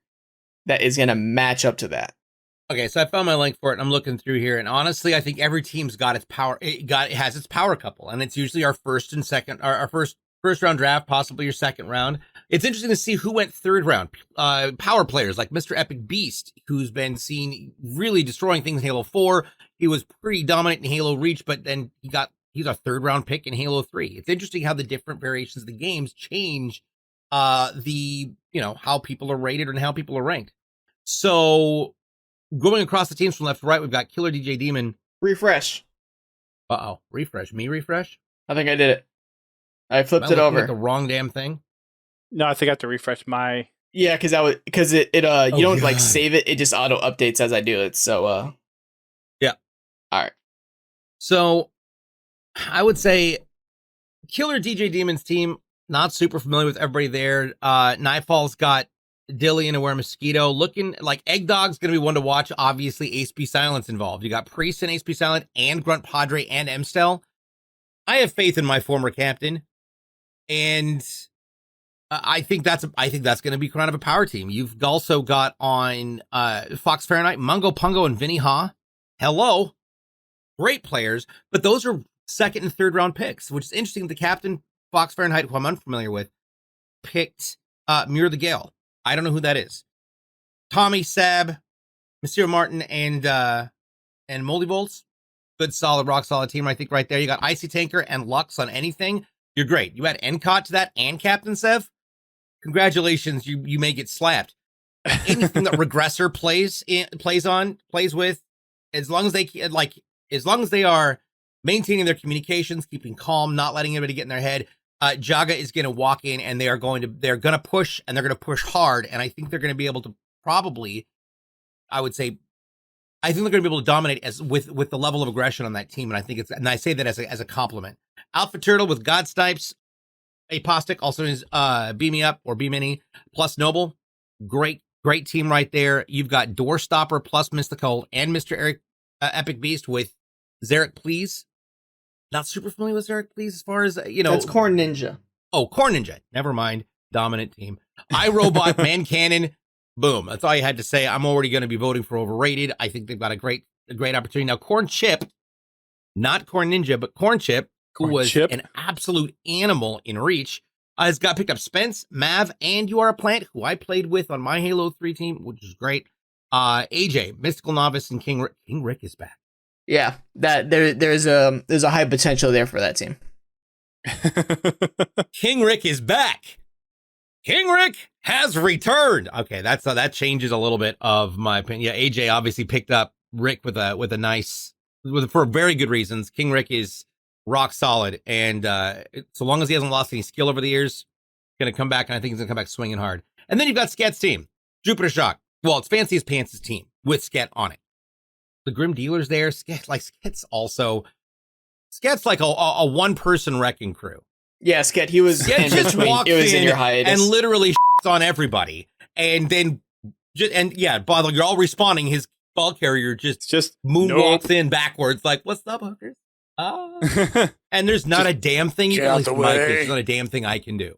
that is going to match up to that. Okay, so I found my link for it, and I'm looking through here, and honestly, I think every team's got its power. It has its power couple, and it's usually our first and second, our first round draft, possibly your second round. It's interesting to see who went third round. Power players like Mr. Epic Beast, who's been seen really destroying things in Halo 4. He was pretty dominant in Halo Reach, but then he's a third round pick in Halo 3. It's interesting how the different variations of the games change how people are rated and how people are ranked. So going across the teams from left to right, we've got Killer DJ Demon. Refresh. Refresh. I think I did it. I flipped Am I it looking over. at the wrong damn thing. No, I think I have to refresh my. Yeah, because it you don't like God. save it. It just auto updates as I do it. So Yeah. All right. So I would say Killer DJ Demon's team, not super familiar with everybody there. Nightfall's got Dilly and Aware Mosquito. Looking like Egg Dog's going to be one to watch. Obviously, HP Silence involved. You got Priest and HP Silent and Grunt Padre and Mstel. I have faith in my former captain, and I think that's going to be kind of a power team. You've also got on Fox Fahrenheit, Mungo Pungo, and Vinny Ha. Hello, great players, but those are second and third round picks, which is interesting. The captain, Fox Fahrenheit, who I'm unfamiliar with, picked Muir the Gale. I don't know who that is. Tommy, Sab, Monsieur Martin, and Moldy Bolts. Good, solid, rock solid team. I think right there. You got Icy Tanker and Lux on anything. You're great. You add Encott to that and Captain Sev. Congratulations. You may get slapped. Anything that Regressor plays with, as long as they are maintaining their communications, keeping calm, not letting anybody get in their head. Jaga is going to walk in and they're going to push, and they're going to push hard. And I think they're going to be able to I think they're going to be able to dominate with the level of aggression on that team. And I say that as a compliment. Alpha Turtle with God Snipes, Apostic, also is Beam Me Up or Beam Mini plus Noble. Great team right there. You've got Doorstopper plus Mr. Cold and Mr. Eric Epic Beast with Zarek Please. Not super familiar with Zarek Please as far as, That's Corn Ninja. Oh, Corn Ninja. Never mind. Dominant team. iRobot, Man Cannon. Boom. That's all you had to say. I'm already going to be voting for overrated. I think they've got a great opportunity. Now, Corn Chip, not Corn Ninja, but Corn Chip, who Corn was Chip. an absolute animal in Reach, has got picked up Spence, Mav, and You Are a Plant, who I played with on my Halo 3 team, which is great. AJ, Mystical Novice, and King Rick. King Rick is back. Yeah, that there's a high potential there for that team. King Rick is back. King Rick has returned. Okay, that changes a little bit of my opinion. Yeah, AJ obviously picked up Rick for very good reasons. King Rick is rock solid, and so long as he hasn't lost any skill over the years, gonna come back, and I think he's gonna come back swinging hard. And then you've got Sket's team, Jupiter Shock. Well, it's Fanciest Pants' team with Sket on it. The Grim Dealer's there. Sket's like a one-person wrecking crew. Yeah, Sket, he was Sket in just between. walks It was in in your hiatus. and literally on everybody, and then while you're all responding, his ball carrier just moonwalks in backwards, like, "What's up, hookers?" And there's not a damn thing. get out the way. There's not a damn thing I can do.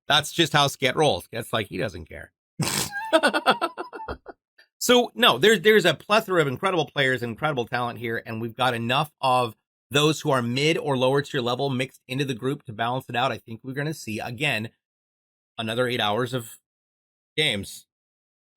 That's just how Sket rolls. Sket's like, he doesn't care. So no, there's a plethora of incredible players and incredible talent here, and we've got enough of those who are mid or lower tier level mixed into the group to balance it out. I think we're going to see again another 8 hours of games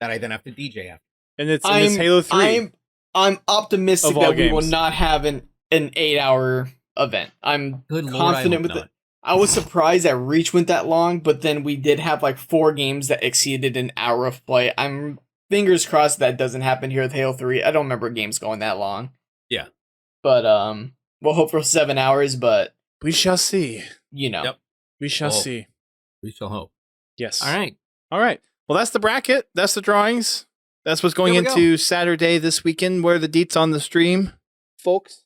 that I then have to DJ after. And it's Halo 3. I'm optimistic Of all that we will games. not have an 8-hour event. I'm Good Lord, confident with it. I was surprised that Reach went that long, but then we did have like 4 games that exceeded an hour of play. I'm fingers crossed that doesn't happen here with Halo 3. I don't remember games going that long. Yeah. But we'll hope for 7 hours, but We shall see. Yep. We shall Whoa. see. We shall hope. Yes. All right. All right. Well, that's the bracket. That's the drawings. That's what's going There we into Saturday this weekend. Where are the deets on the stream, folks?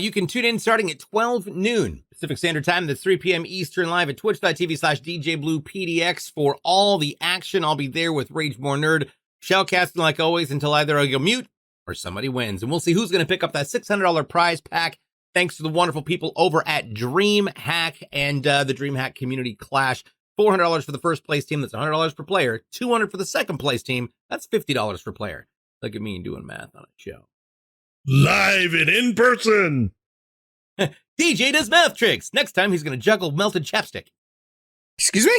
You can tune in starting at 12 noon Pacific Standard Time. That's 3 p.m. Eastern live at twitch.tv/DJBluePDX for all the action. I'll be there with Rageborn Nerd, shellcasting like always until either I go mute or somebody wins. And we'll see who's going to pick up that $600 prize pack thanks to the wonderful people over at DreamHack and the DreamHack Community Clash. $400 for the first place team. That's $100 per player. $200 for the second place team. That's $50 per player. Look at me doing math on a show. Live and in person. DJ does math tricks. Next time he's going to juggle melted chapstick. excuse me?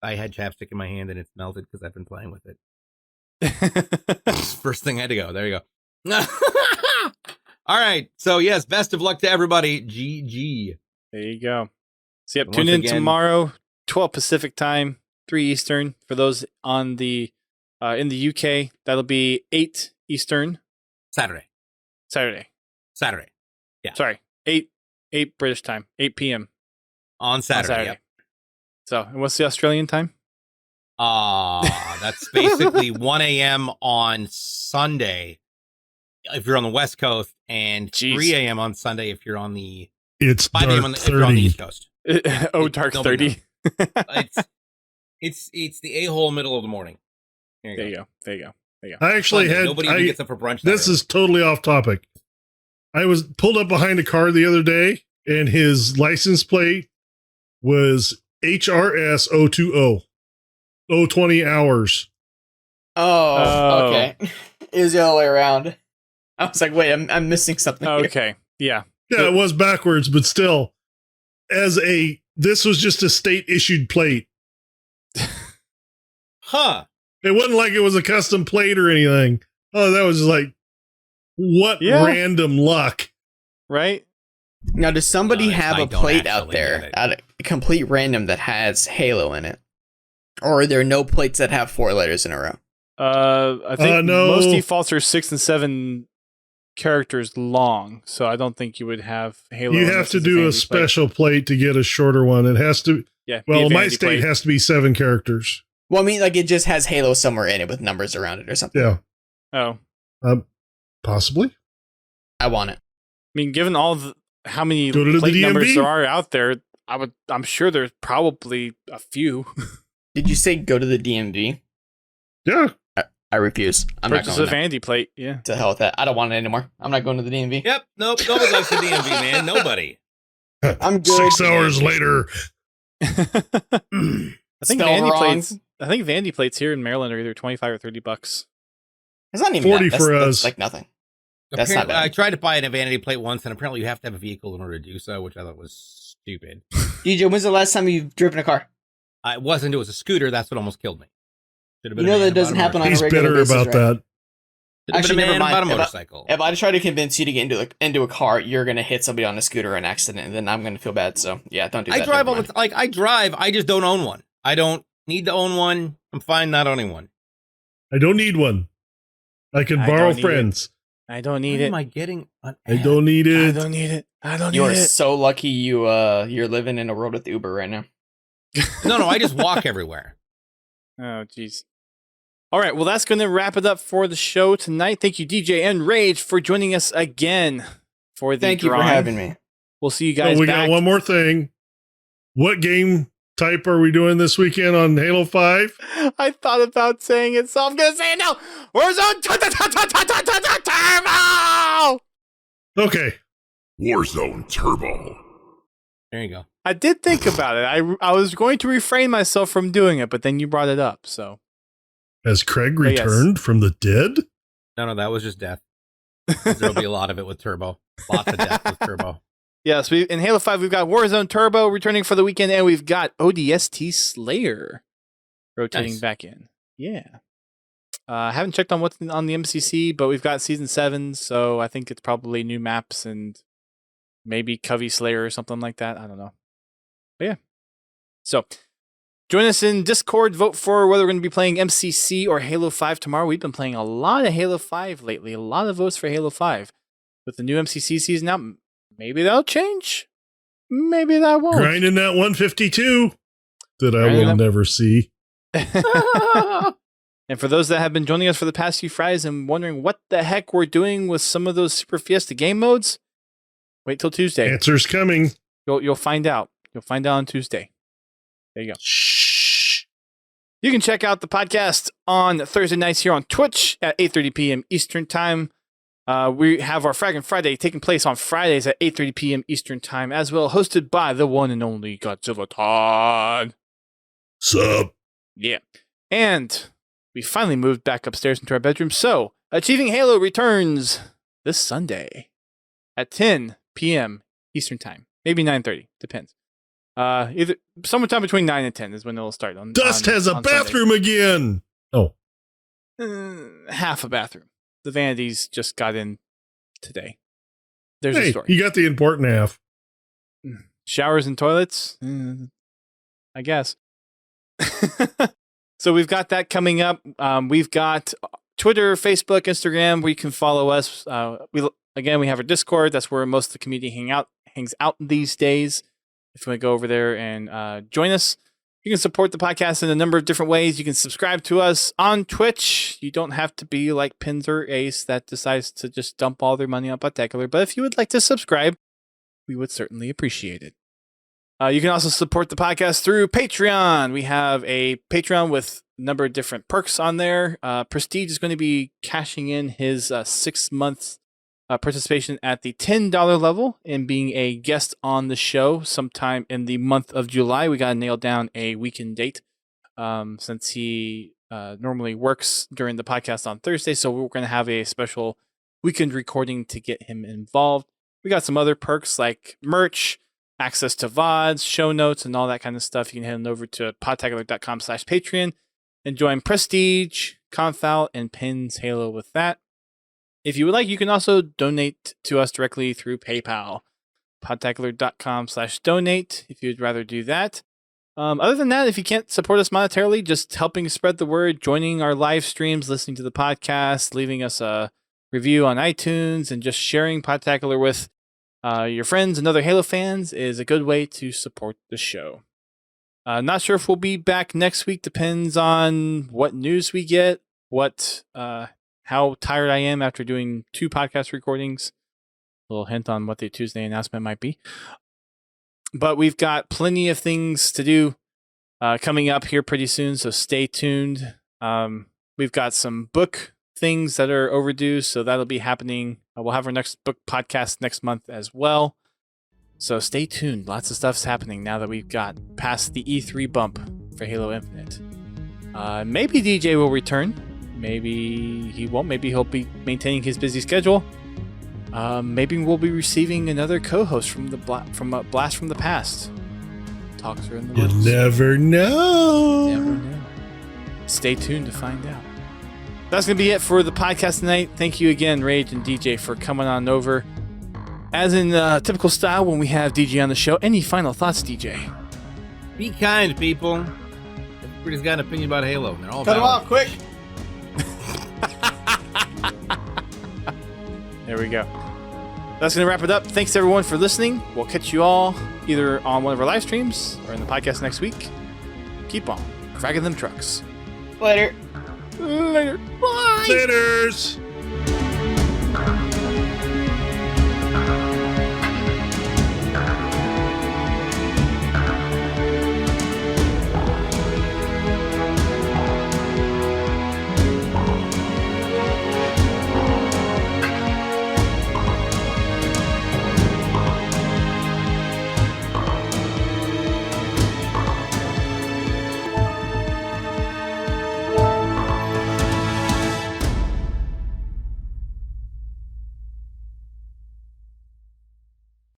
I had chapstick in my hand and it's melted because I've been playing with it. First thing I had to go. There you go. All right. So yes, best of luck to everybody. GG. There you go. So yep, And tune once in again- tomorrow, 12 Pacific time, 3 Eastern. For those on the in the UK, that'll be 8 Eastern. Saturday. Saturday. Yeah. Sorry, 8 British time, 8 p.m. On on Saturday. Saturday. Yep. So, and what's the Australian time? That's basically 1 a.m. on Sunday if you're on the West Coast, and Jeez. 3 a.m. on Sunday if you're on the It's 5 a.m. dark if you're on the 30. East Coast. Oh, it- dark nobody 30. It's the a-hole middle of the morning. There you go. I actually Sunday, had. nobody even gets up for brunch. that This early. is totally off topic. I was pulled up behind a car the other day, and his license plate was HRS 020. 020 hours. Oh, okay. It was the other way around. I was like, wait, I'm missing something here. Okay. Yeah. Yeah, it was backwards, but still, this was just a state issued plate. Huh. It wasn't like it was a custom plate or anything. Oh, that was like, what Yeah. random luck. Right? Now, does somebody No, have I a don't plate out actually get there, it. out of complete random, that has Halo in it? Or are there no plates that have 4 letters in a row? I think No. most defaults are 6 and 7 characters long, so I don't think you would have Halo. You unless have to it's do a vanity plate. special plate to get a shorter one. It has to, Yeah. be well, a in my vanity state plate. has to be 7 characters. Well, I mean, like, it just has Halo somewhere in it with numbers around it or something. Yeah, Oh, possibly. I want it. I mean, given all how many Go to the plate numbers DMV? there are out there, I'm sure there's probably a few. Did you say go to the DMV? Yeah. I refuse. I'm not Purchase going a there. vanity plate. Yeah. To hell with that. I don't want it anymore. I'm not going to the DMV. Yep. Nope. Nobody likes the DMV, man. Nobody. I'm good. 6 hours later. I think Spell vanity wrong. plates. I think vanity plates here in Maryland are either $25 or $30. It's not even 40 that. for That's us. like nothing. That's not bad. I tried to buy a vanity plate once, and apparently you have to have a vehicle in order to do so, which I thought was stupid. DJ, when's the last time you've driven a car? It wasn't. It was a scooter. That's what almost killed me. You know that doesn't happen on He's a regular bitter basis, about right? that. Actually, never mind. About a motorcycle. If I try to convince you to get into a car, you're gonna hit somebody on a scooter or an accident, and then I'm gonna feel bad. So yeah, don't do that. I drive all the I drive. I just don't own one. I don't need to own one. I'm fine not owning one. I don't need one. I can borrow friends. I don't need Why it. am I getting an I don't need I it. don't need it. I don't need You are it. so lucky you're living in a world with Uber right now. No, I just walk everywhere. Oh, jeez. All right, well, that's going to wrap it up for the show tonight. Thank you, DJ and Rage, for joining us again for the Thank you for drawing. having me. We'll see you guys We back. got one more thing. What game type are we doing this weekend on Halo 5? I thought about saying it, so I'm going to say it now. Warzone Turbo! Okay. Warzone Turbo. There you go. I did think about it. I was going to refrain myself from doing it, but then you brought it up, so. Has Craig Yes. returned from the dead? No, that was just death. There'll be a lot of it with Turbo. Lots of death with Turbo. Yes, in Halo 5, we've got Warzone Turbo returning for the weekend, and we've got ODST Slayer rotating Nice. back in. Yeah. I haven't checked on what's on the MCC, but we've got Season 7, so I think it's probably new maps and maybe Covey Slayer or something like that. I don't know. But yeah. So, join us in Discord. Vote for whether we're going to be playing MCC or Halo 5 tomorrow. We've been playing a lot of Halo 5 lately. A lot of votes for Halo 5. With the new MCC season out, maybe that'll change. Maybe that won't. Grinding that 152 that I Grinding will that- never see. And for those that have been joining us for the past few Fridays and wondering what the heck we're doing with some of those Super Fiesta game modes, wait till Tuesday. Answer's coming. You'll find out. You'll find out on Tuesday. There you go. Shh. You can check out the podcast on Thursday nights here on Twitch at 8:30 p.m. Eastern Time. We have our Fraggin' Friday taking place on Fridays at 8:30 p.m. Eastern Time as well, hosted by the one and only Godzilla Todd. Sup? Yeah. And we finally moved back upstairs into our bedroom. So, Achieving Halo returns this Sunday at 10 p.m. Eastern Time. Maybe 9:30. Depends. Either sometime between 9 and 10 is when it'll start. Dust has a bathroom again. Oh. Half a bathroom. The vanities just got in today. There's a Hey, story. you got the important half. Showers and toilets? I guess. So we've got that coming up. We've got Twitter, Facebook, Instagram, where you can follow us. We have our Discord. That's where most of the community hangs out these days. If you want to go over there and join us, you can support the podcast in a number of different ways. You can subscribe to us on Twitch. You don't have to be like Pins or Ace that decides to just dump all their money on Podtacular. But if you would like to subscribe, we would certainly appreciate it. You can also support the podcast through Patreon. We have a Patreon with a number of different perks on there. Prestige is going to be cashing in his 6 months participation at the $10 level and being a guest on the show sometime in the month of July. We got to nail down a weekend date since he normally works during the podcast on Thursday. So we're going to have a special weekend recording to get him involved. We got some other perks like merch, access to VODs, show notes, and all that kind of stuff. You can head on over to podtacular.com/Patreon and join Prestige, Confowl, and Pins Halo with that. If you would like, you can also donate to us directly through PayPal, podtacular.com/donate if you'd rather do that. Other than that, if you can't support us monetarily, just helping spread the word, joining our live streams, listening to the podcast, leaving us a review on iTunes, and just sharing Podtacular with your friends and other Halo fans is a good way to support the show. Not sure if we'll be back next week. Depends on what news we get, how tired I am after doing 2 podcast recordings. A little hint on what the Tuesday announcement might be. But we've got plenty of things to do coming up here pretty soon, so stay tuned. We've got some book things that are overdue, so that'll be happening. We'll have our next book podcast next month as well. So stay tuned. Lots of stuff's happening now that we've got past the E3 bump for Halo Infinite. Maybe DJ will return. Maybe he won't. Maybe he'll be maintaining his busy schedule. maybe we'll be receiving another co-host from the Blast from the Past. Talks are in the You works. never know. Never know. Stay tuned to find out. That's going to be it for the podcast tonight. Thank you again, Rage and DJ, for coming on over. As in typical style when we have DJ on the show, any final thoughts, DJ? Be kind, people. Everybody's got an opinion about Halo. They're all Cut him valid. off, quick. There we go. That's going to wrap it up. Thanks, everyone, for listening. We'll catch you all either on one of our live streams or in the podcast next week. Keep on cracking them trucks. Later. Later. Bye. Laters.